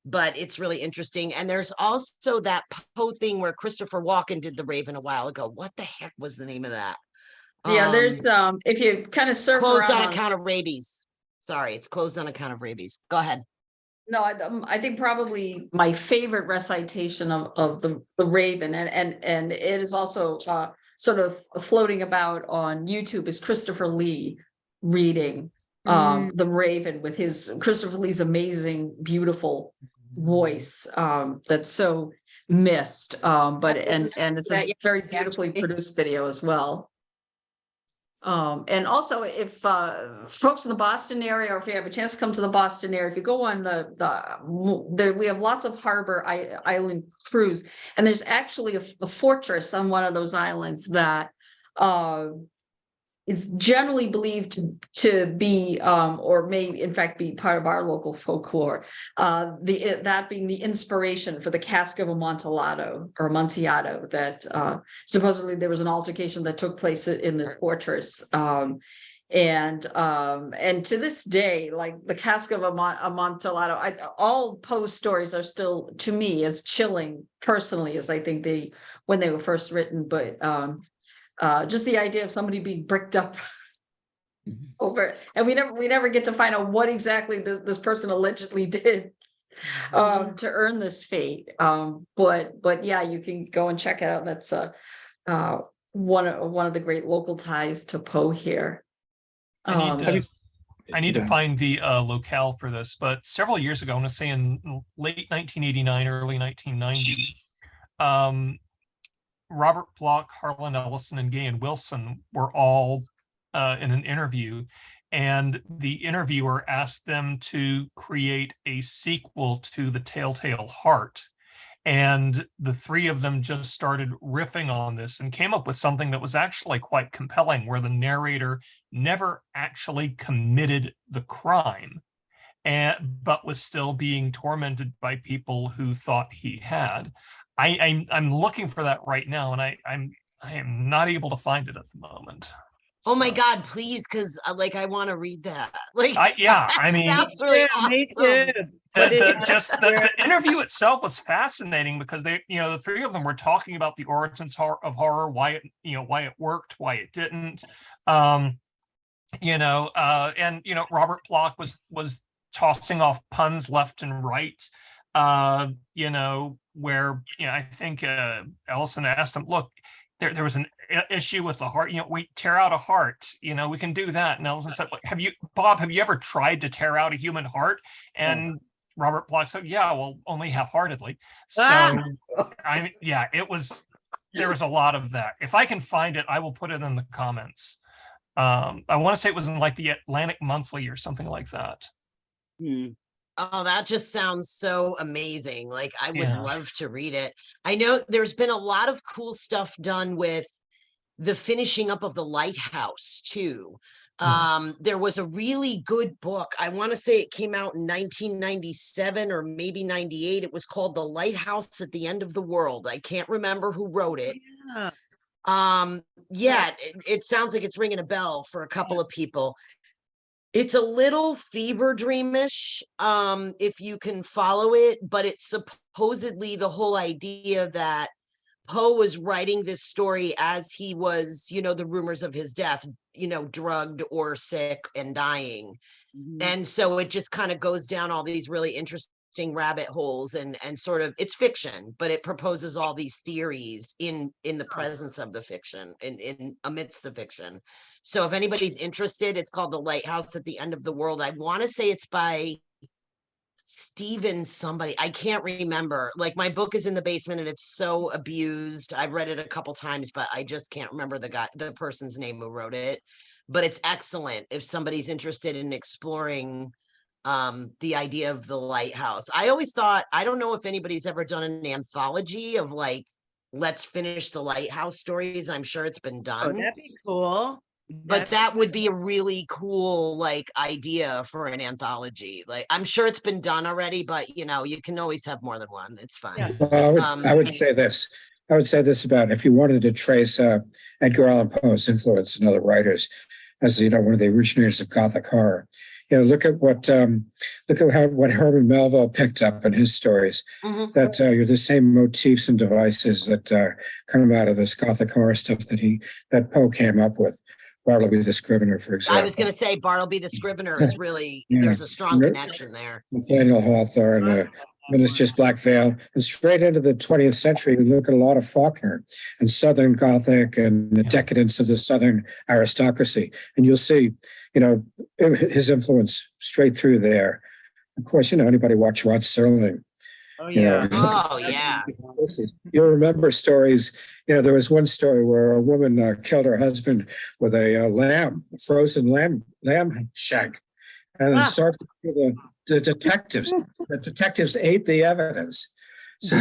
But it's really interesting. And there's also that Poe thing where Christopher Walken did the Raven a while ago. What the heck was the name of that? Yeah, there's if you kind of surf Closed around on account of rabies. Sorry, it's closed on account of rabies. Go ahead. No, I think probably my favorite recitation of the Raven, and it is also sort of floating about on YouTube, is Christopher Leigh reading the Raven with Christopher Lee's amazing, beautiful voice that's so missed. But it's a very beautifully produced video as well. And also, if folks in the Boston area, or if you have a chance to come to the Boston area, if you go on we have lots of harbor island cruise, and there's actually a fortress on one of those islands that is generally believed to be, or may in fact be part of our local folklore. That being the inspiration for the cask of Amontillado or Amontillado, that supposedly there was an altercation that took place in this fortress. And to this day, like the cask of Amontillado, all Poe stories are still, to me, as chilling personally as I think when they were first written. But just the idea of somebody being bricked up over, and we never get to find out what exactly this person allegedly did to earn this fate. But yeah, you can go and check it out. That's one of the great local ties to Poe here. I need to find the locale for this, but several years ago, I want to say in late 1989, early 1990, Robert Bloch, Harlan Ellison, and Gay and Wilson were all in an interview, and the interviewer asked them to create a sequel to The Telltale Heart. And the three of them just started riffing on this and came up with something that was actually quite compelling, where the narrator never actually committed the crime, but was still being tormented by people who thought he had. I'm looking for that right now, and I am not able to find it at the moment. Oh my God, please, because I want to read that. I mean, sounds really awesome. Me too. The interview itself was fascinating, because the three of them were talking about the origins of horror, why it worked, why it didn't. And Robert Bloch was tossing off puns left and right. Where I think Ellison asked him, look, there was an issue with the heart, we tear out a heart, we can do that. And Ellison said, have you ever tried to tear out a human heart? And Robert Bloch said, yeah, well, only half-heartedly. So yeah, there was a lot of that. If I can find it, I will put it in the comments. I want to say it was in like the Atlantic Monthly or something like that. Oh, that just sounds so amazing. Like, I would Yeah. love to read it. I know there's been a lot of cool stuff done with the finishing up of the lighthouse too. There was a really good book. I want to say it came out in 1997 or maybe 98. It was called The Lighthouse at the End of the World. I can't remember who wrote it. It sounds like it's ringing a bell for a couple of people. It's a little fever dreamish, if you can follow it, but it's supposedly the whole idea that Poe was writing this story as he was, the rumors of his death, drugged or sick and dying. And so it just kind of goes down all these really interesting rabbit holes and sort of, it's fiction, but it proposes all these theories in the presence of the fiction, in amidst the fiction. So if anybody's interested, it's called The Lighthouse at the End of the World. I want to say it's by Stephen somebody. I can't remember. Like, my book is in the basement and it's so abused. I've read it a couple times, but I just can't remember the person's name who wrote it. But it's excellent if somebody's interested in exploring the idea of the lighthouse. I always thought, I don't know if anybody's ever done an anthology of like, let's finish the lighthouse stories. I'm sure it's been done. Oh, that'd be cool. But that would be a really cool like idea for an anthology. Like, I'm sure it's been done already, but you can always have more than one. It's fine. Well, I would say this. I would say this about if you wanted to trace Edgar Allan Poe's influence in other writers, as one of the originators of Gothic horror. Look at what Herman Melville picked up in his stories. That you're the same motifs and devices that come out of this Gothic horror stuff that Poe came up with. Bartleby the Scrivener, for example. I was going to say Bartleby the Scrivener is really, there's a strong connection there. Nathaniel Hawthorne, Minister's Black Veil, and straight into the 20th century, we look at a lot of Faulkner and Southern Gothic and the decadence of the Southern aristocracy. And you'll see, his influence straight through there. Of course, anybody watch Rod Serling. Oh, yeah. You'll remember stories. There was one story where a woman killed her husband with a frozen lamb shank. And then served it to the detectives. The detectives ate the evidence. So,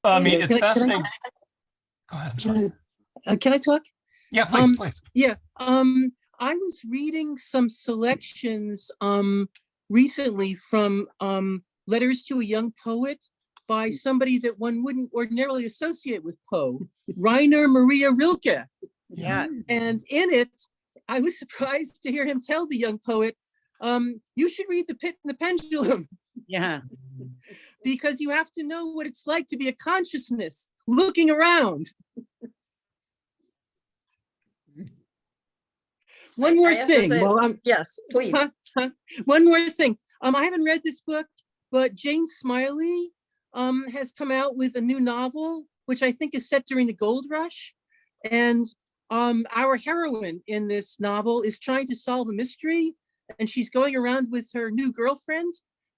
I mean, it's fascinating. Go ahead. I'm sorry. Can I talk? Yeah, please. Yeah. I was reading some selections recently from Letters to a Young Poet by somebody that one wouldn't ordinarily associate with Poe, Rainer Maria Rilke. Yes. And in it, I was surprised to hear him tell the young poet, you should read The Pit and the Pendulum. Yeah. Because you have to know what it's like to be a consciousness looking around. One more thing. Yes, please. One more thing. I haven't read this book, but Jane Smiley has come out with a new novel, which I think is set during the Gold Rush. And our heroine in this novel is trying to solve a mystery, and she's going around with her new girlfriend,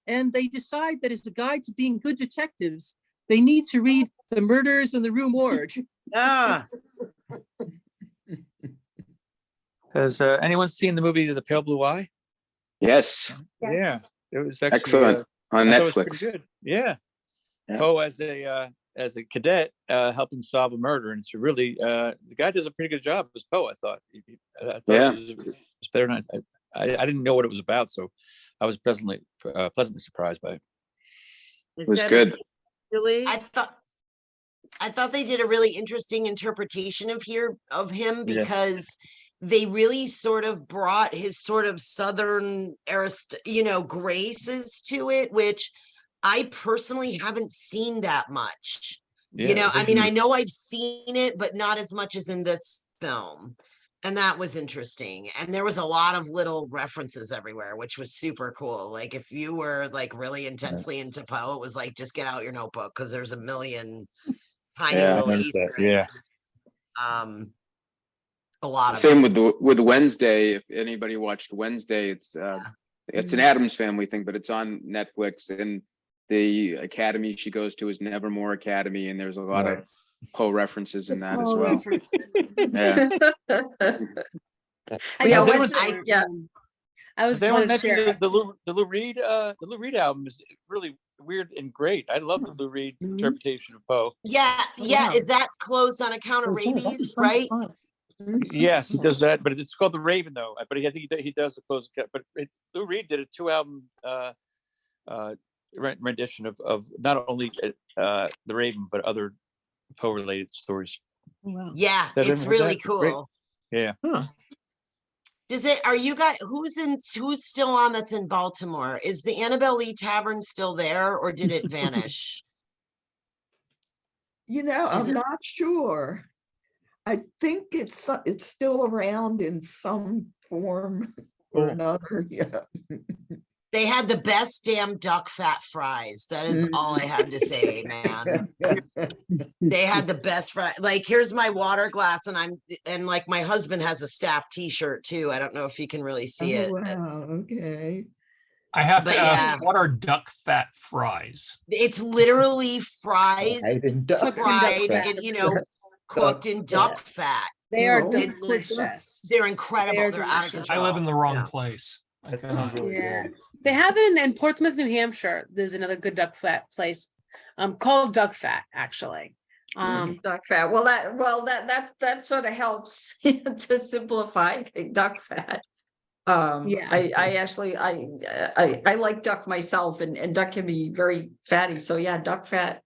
and they decide that as a guide to being good detectives, they need to read The Murders in the Rue Morgue. Has anyone seen the movie The Pale Blue Eye? Yes. Yeah, it was actually excellent on I thought it was Netflix. pretty good. Yeah. Poe as a cadet helping solve a murder, and it's really the guy does a pretty good job as Poe. I thought it was better than I didn't know what it was about, so I was pleasantly surprised by it. It was good. I thought they did a really interesting interpretation of him because they really sort of brought his sort of Southern graces to it, which I personally haven't seen that much. I mean, I know I've seen it, but not as much as in this film. And that was interesting. And there was a lot of little references everywhere, which was super cool. Like, if you were like really intensely into Poe, it was like, just get out your notebook because there's a million tiny little Easter eggs. A lot of Same with Wednesday. If anybody watched Wednesday, it's It's an Addams Family thing, but it's on Netflix. And the academy she goes to is Nevermore Academy, and there's a lot of Poe references in that as well. Yeah. I was Has anyone going to mentioned share. the Lou Reed album is really weird and great. I love the Lou Reed interpretation of Poe. Yeah, yeah. Is that closed on account of rabies, right? Yes, he does that, but it's called The Raven though. But I think he does the closing cut. But Lou Reed did a 2-album rendition of not only The Raven but other Poe related stories. Yeah, it's really cool. Yeah. Does it? Are you guys? Who's still on? That's in Baltimore. Is the Annabelle Lee Tavern still there, or did it vanish? I'm not sure. I think it's still around in some form or another. Yeah. They had the best damn duck fat fries. That is all I have to say, man. They had the best fry. Like, here's my water glass, and like my husband has a staff T-shirt too. I don't know if you can really see it. Wow. Okay. I have But to ask, yeah. what are duck fat fries? It's literally fries fried fat. and cooked in duck fat. They are It's- delicious. They're incredible. They're out of delicious. control. I live in the wrong Yeah. place. Yeah. They have it in Portsmouth, New Hampshire. There's another good duck fat place called Duck Fat, actually. Duck fat. Well, that sort of helps to simplify duck fat. I actually I like duck myself, and duck can be very fatty. So yeah, duck fat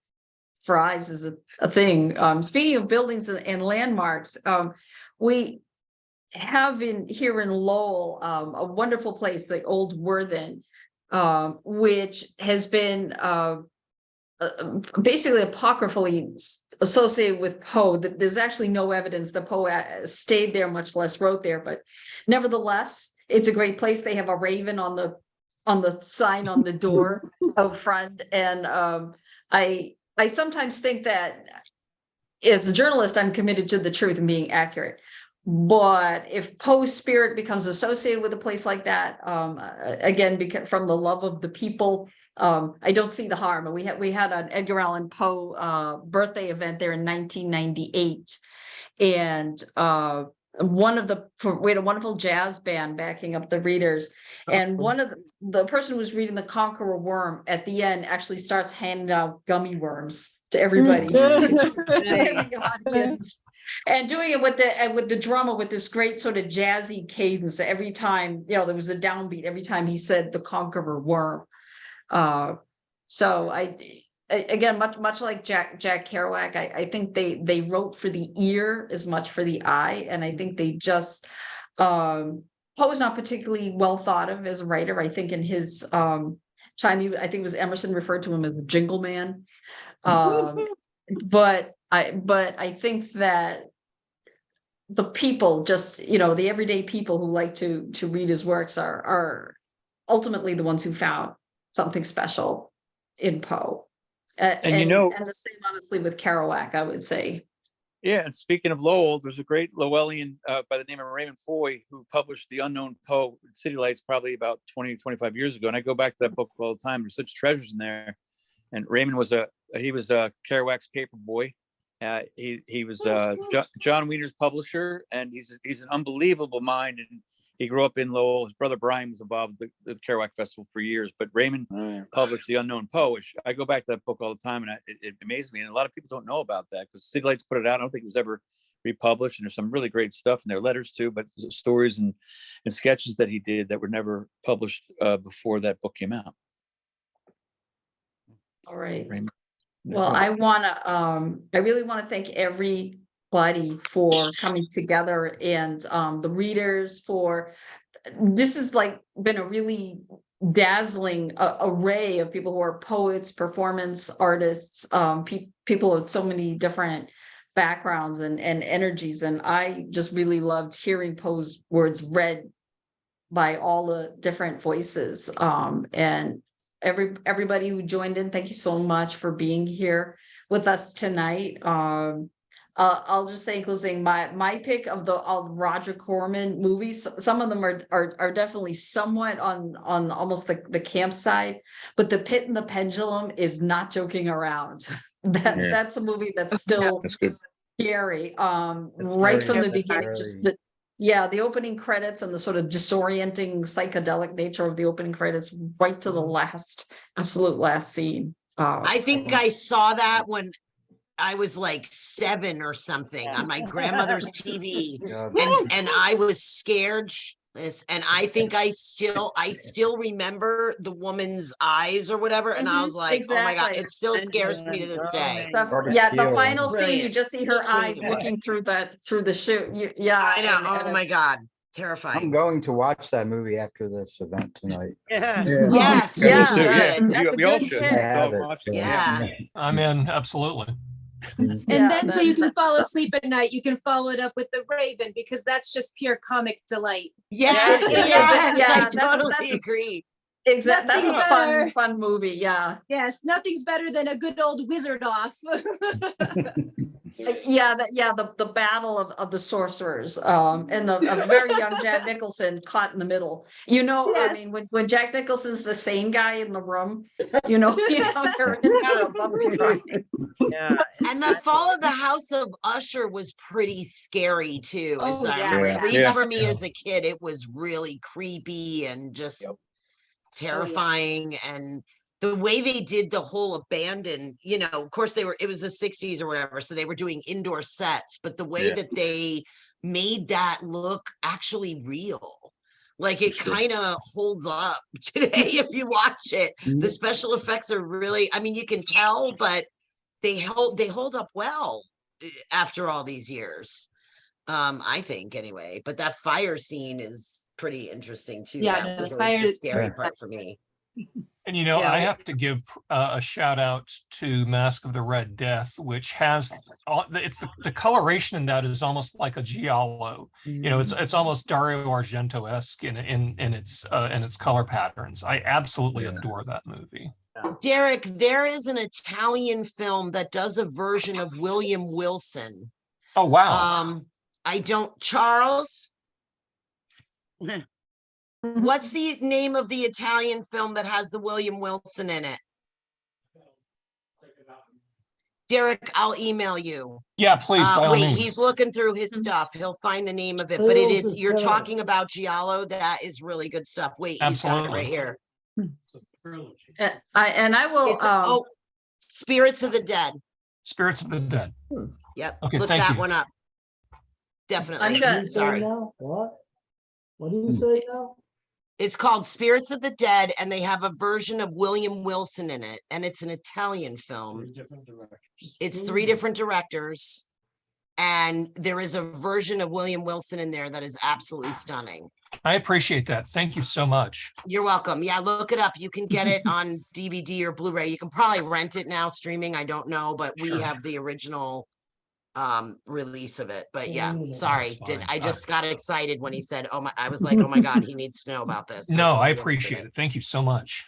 fries is a thing. Speaking of buildings and landmarks, we have here in Lowell a wonderful place, the Old Worthen, which has been basically apocryphally associated with Poe. That there's actually no evidence that Poe stayed there, much less wrote there, but nevertheless, it's a great place. They have a raven on the sign on the door out front, and I sometimes think that as a journalist, I'm committed to the truth and being accurate. But if Poe's spirit becomes associated with a place like that, again, because from the love of the people, I don't see the harm. And we had an Edgar Allan Poe birthday event there in 1998, and we had a wonderful jazz band backing up the readers, and one of the person who was reading The Conqueror Worm at the end actually starts handing out gummy worms to everybody. And doing it with the drummer with this great sort of jazzy cadence. Every time, there was a downbeat every time he said the Conqueror Worm. So again, much like Jack Kerouac, I think they wrote for the ear as much for the eye, and I think they just Poe's not particularly well thought of as a writer. I think in his time, I think it was Emerson referred to him as the Jingle Man. But I think that the people, just the everyday people who like to read his works are ultimately the ones who found something special in Poe. And the same honestly with Kerouac, I would say. Yeah, and speaking of Lowell, there's a great Lowellian by the name of Raymond Foy who published The Unknown Poe, City Lights, probably about 20, 25 years ago. And I go back to that book all the time. There's such treasures in there. And Raymond was Kerouac's paper boy. He was John Wiener's publisher, and he's an unbelievable mind. And he grew up in Lowell. His brother Brian was involved with the Kerouac Festival for years. But Raymond published The Unknown Poe, which I go back to that book all the time, and it amazes me. And a lot of people don't know about that because City Lights put it out. I don't think it was ever republished, and there's some really great stuff in there, letters too, but stories and sketches that he did that were never published before that book came out. All right. Well, I really want to thank everybody for coming together, and the readers this has been a really dazzling array of people who are poets, performance artists, people with so many different backgrounds and energies. And I just really loved hearing Poe's words read by all the different voices. And everybody who joined in, thank you so much for being here with us tonight. I'll just say in closing, my pick of the Roger Corman movies, some of them are definitely somewhat on almost the camp side, but The Pit and the Pendulum is not joking around. That's a movie that's still scary. Right from the beginning, just the opening credits and the sort of disorienting psychedelic nature of the opening credits, right to the absolute last scene. I think I saw that when I was like 7 or something on my grandmother's TV, and I was scared. And I think I still remember the woman's eyes or whatever, and I was like, oh my God, it still scares me to this day. The final scene, you just see her eyes looking through the chute. I know. Oh my God, terrifying. I'm going to watch that movie after this event tonight. Yes. We all should. Yeah. I'm in, absolutely. And then so you can fall asleep at night, you can follow it up with The Raven, because that's just pure comic delight. Yes, I totally agree. Exactly. That's a fun movie. Yeah. Yes, nothing's better than a good old wizard off. The battle of the sorcerers, and a very young Jack Nicholson caught in the middle. I mean, when Jack Nicholson's the sane guy in the room, you're in for a bumpy ride. Yeah. And the fall of the House of Usher was pretty scary too. At least for me as a kid, it was really creepy and just terrifying. And the way they did the whole abandon, of course it was the 60s or whatever, so they were doing indoor sets, but the way that they made that look actually real, like it kind of holds up today if you watch it. The special effects are really, I mean, you can tell, but they hold up well after all these years. I think anyway, but that fire scene is pretty interesting too. That was always the scary part for me. And I have to give a shout out to Mask of the Red Death, which has the coloration in that is almost like a giallo. It's almost Dario Argento-esque in its color patterns. I absolutely adore that movie. Derek, there is an Italian film that does a version of William Wilson. Oh wow. Charles. What's the name of the Italian film that has the William Wilson in it? Derek, I'll email you. Yeah, please. By all means. He's looking through his stuff. He'll find the name of it, but you're talking about giallo. That is really good stuff. Wait, he's got it right here. I will. Spirits of the Dead. Spirits of the Dead. Yep. Okay, look thank that you. one up. Definitely. Sorry. What do you say now? It's called Spirits of the Dead, and they have a version of William Wilson in it, and it's an Italian film. 3 different directors. It's 3 different directors, and there is a version of William Wilson in there that is absolutely stunning. I appreciate that. Thank you so much. You're welcome. Yeah, look it up. You can get it on DVD or Blu-ray. You can probably rent it now streaming. I don't know, but we have the original release of it. But yeah, sorry. I just got excited when he said, I was like, oh my God, he needs to know about this. No, I appreciate it. Thank you so much.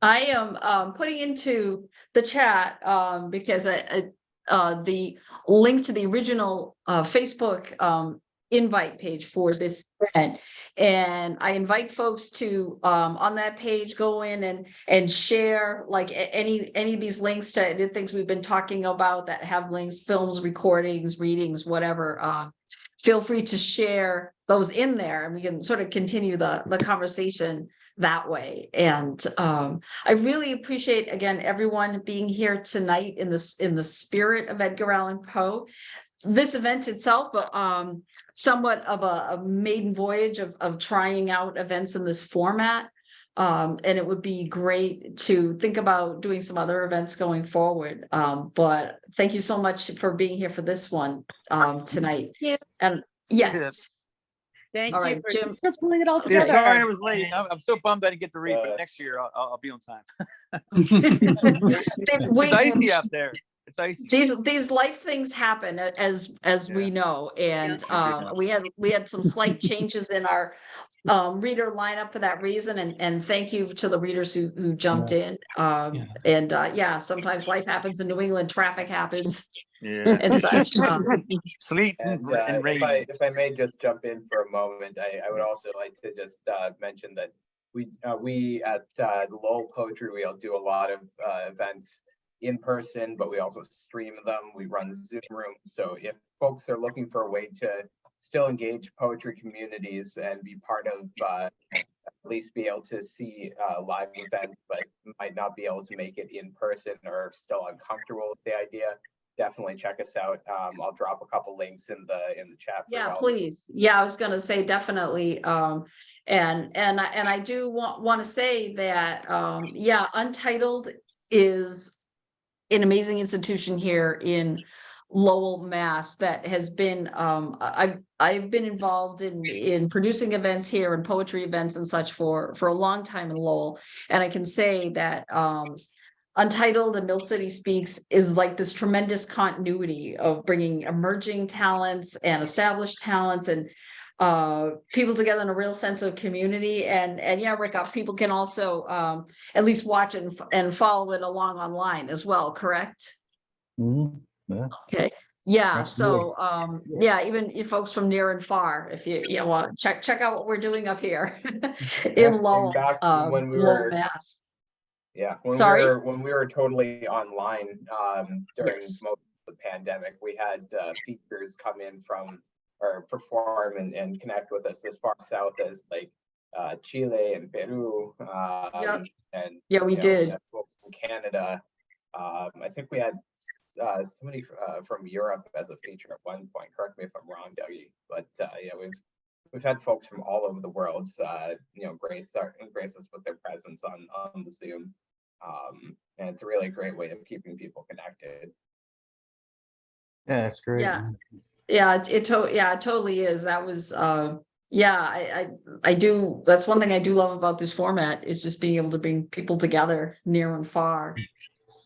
I am putting into the chat because the link to the original Facebook invite page for this event, and I invite folks to on that page go in and share like any of these links to the things we've been talking about that have links, films, recordings, readings, whatever. Feel free to share those in there, and we can sort of continue the conversation that way. And I really appreciate, again, everyone being here tonight in the spirit of Edgar Allan Poe. This event itself, but somewhat of a maiden voyage of trying out events in this format. And it would be great to think about doing some other events going forward. But thank you so much for being here for this one tonight. Yeah. And yes. Thank All you right, for Jim. pulling it all Yeah, together. sorry I was late. I'm so bummed I didn't get to read, but next year I'll be on time. It's icy out there. It's icy. These life things happen as we know, and we had some slight changes in our reader lineup for that reason, and thank you to the readers who jumped in. And yeah, sometimes life happens in New England, traffic happens and such. Sleet And and rain. if I may just jump in for a moment, I would also like to just mention that we at Lowell Poetry Wheel do a lot of events in person, but we also stream them. We run Zoom rooms. So if folks are looking for a way to still engage poetry communities and be part of at least be able to see live events, but might not be able to make it in person or still uncomfortable with the idea, definitely check us out. I'll drop a couple links in the chat. Yeah, please. Yeah, I was going to say definitely. And I do want to say that yeah, Untitled is an amazing institution here in Lowell, Mass. That has been I've been involved in producing events here and poetry events and such for a long time in Lowell, and I can say that Untitled and Mill City Speaks is like this tremendous continuity of bringing emerging talents and established talents and people together in a real sense of community. And yeah, Rikhav, people can also at least watch it and follow it along online as well, correct? Yeah. Okay. Yeah. That's So yeah, even if folks from near and far, if you want check out what we're doing up here in Lowell, back when we Lowell, were Mass. Yeah, Sorry? when we were totally online during most of the pandemic, we had features come in from or perform and connect with us as far south as like Chile and Peru. And yeah, we did. folks from Canada. I think we had somebody from Europe as a feature at one point. Correct me if I'm wrong, Dougie. But yeah, we've had folks from all over the world, grace us with their presence on the Zoom, and it's a really great way of keeping people connected. Yeah, that's great. Yeah, it totally is. That was yeah, I do. That's one thing I do love about this format is just being able to bring people together near and far.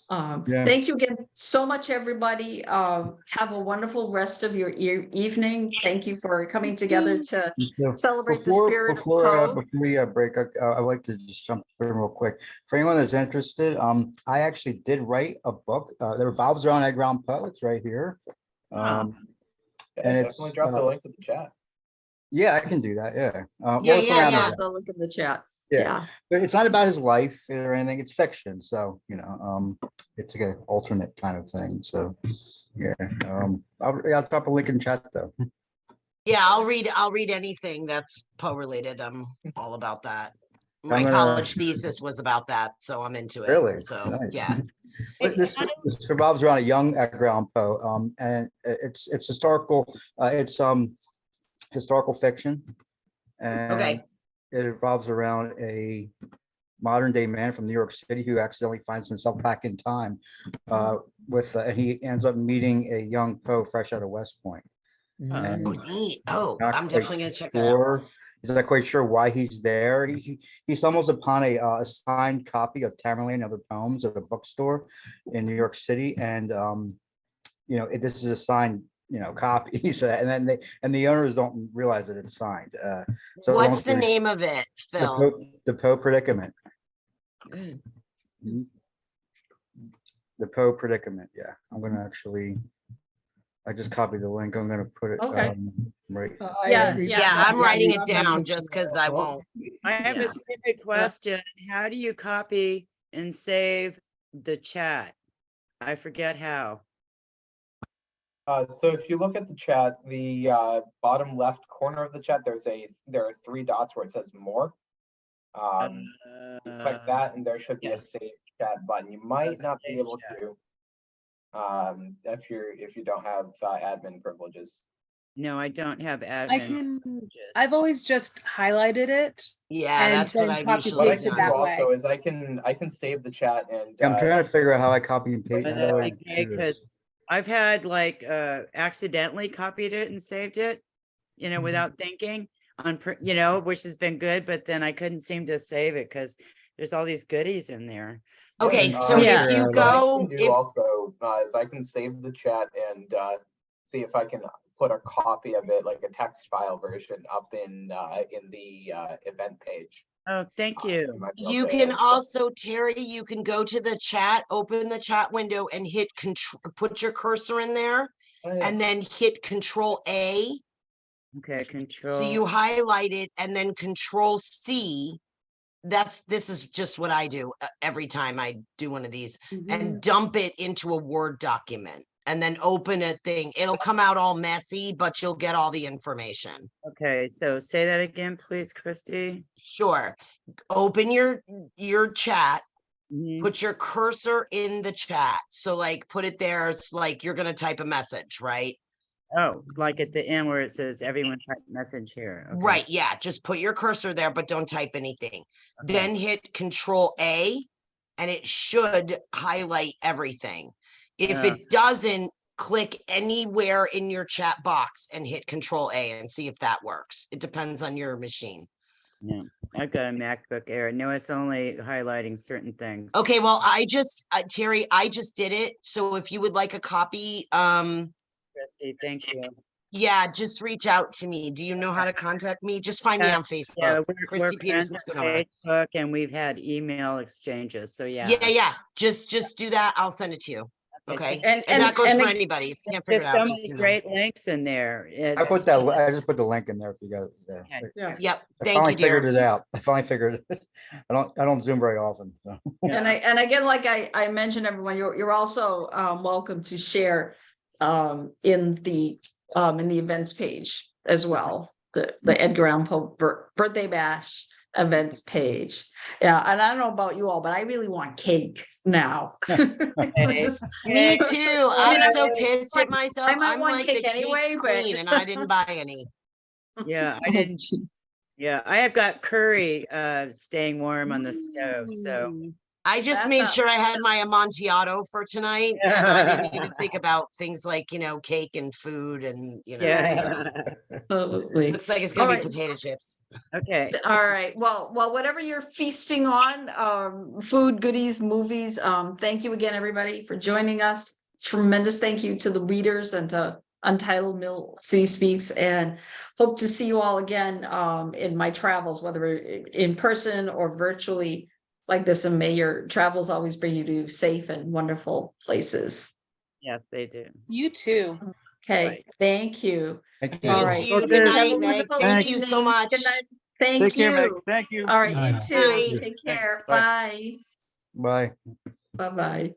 Thank you again so much, everybody. Have a wonderful rest of your evening. Thank you for coming together to celebrate the spirit of Poe. Before we break, I'd like to just jump in real quick. For anyone that's interested, I actually did write a book that revolves around Edgar Allan Poe. It's right here. And definitely drop the link in the chat. Yeah, I can do that. Yeah. The link in the chat. Yeah, but it's not about his life or anything. It's fiction, so it's like an alternate kind of thing. So yeah, I'll drop a link in chat though. Yeah, I'll read anything that's Poe related. I'm all about that. My I'm college thesis was about that, so I'm into it. Really? So Nice. yeah. But this revolves around a young Edgar Allan Poe, and it's historical. It's historical fiction, and it revolves around a modern day man from New York City who accidentally finds himself back in time and he ends up meeting a young Poe fresh out of West Point. And Neat. I'm definitely gonna check that out. He's not quite sure why he's there. He stumbles upon a signed copy of Tamerlane and Other Poems at a bookstore in New York City, and this is a signed copy. So and then the owners don't realize that it's signed. So what's the name of it, Phil? The Poe Predicament. Good. The Poe Predicament. Yeah, I'm gonna I just copied the link. I'm gonna put it right. Yeah, I'm writing it down just because I won't. I have a stupid question. How do you copy and save the chat? I forget how. So if you look at the chat, the bottom left corner of the chat, there are 3 dots where it says more. You click that, and there should be a save chat button. You might not be able to if you don't have admin privileges. No, I don't have admin. I've always just highlighted it. Yeah, that's what I usually pasted do. That way. Also, is I can save the chat and. I'm trying to figure out how I copy and paste. Because I've had accidentally copied it and saved it, without thinking which has been good, but then I couldn't seem to save it because there's all these goodies in there. Okay, so if you go, is I can save the chat and see if I can put a copy of it, like a text file version, up in the event page. Oh, thank you. You can also, Terry, you can go to the chat, open the chat window and hit control, put your cursor in there and then hit Control A. Okay, control. So you highlight it and then Control C. This is just what I do every time I do one of these, and dump it into a Word document and then open a thing. It'll come out all messy, but you'll get all the information. Okay, so say that again, please, Kristi. Sure. Open your chat, put your cursor in the chat. So like put it there. It's like you're going to type a message, right? Oh, like at the end where it says everyone type message here. Okay. Right. Yeah. Just put your cursor there, but don't type anything. Then hit Control A and it should highlight everything. If it doesn't, click anywhere in your chat box and hit Control A and see if that works. It depends on your machine. Yeah, I've got a MacBook Air. No, it's only highlighting certain things. Okay, well, Terry, I just did it. So if you would like a copy, Kristi, thank you. Yeah, just reach out to me. Do you know how to contact me? Just find me on Facebook. Yeah, we're Kristi friends Petersen on Schoonover. Facebook, and we've had email exchanges. So yeah. Yeah. Just do that. I'll send it to you. Okay. And that goes for and anybody. If you can't figure it there's out, so just many know. great links in there. I just put the link in there if you got it. Yep. I Thank finally you, dear. figured it out. I finally figured it. I don't Zoom very often. So. And again, like I mentioned, everyone, you're also welcome to share in the events page as well. The Edgar Allan Poe birthday bash events page. Yeah, and I don't know about you all, but I really want cake now. Me too. I'm so pissed at myself. I might I'm want like cake the cake anyway, queen, and I didn't buy any. Yeah, I didn't. Yeah, I have got curry staying warm on the stove. So I just made sure I had my Amontillado for tonight, and I didn't even think about things like, cake and food and, Yeah. Absolutely. Looks like it's gonna All be right. potato chips. Okay. All right. Well, whatever you're feasting on, food, goodies, movies. Thank you again, everybody, for joining us. Tremendous thank you to the readers and to Untitled Mill City Speaks, and hope to see you all again in my travels, whether in person or virtually like this. And may your travels always bring you to safe and wonderful places. Yes, they do. You too. Okay. Thank you. Thank All right. Thank you. Good Have a night, Meg. wonderful Thank you so evening. much. Good night. Thank Take you. care, Meg. Thank you. All right. You Bye. too. Bye. Take care. Thanks. Bye. Bye. Bye. Bye-bye.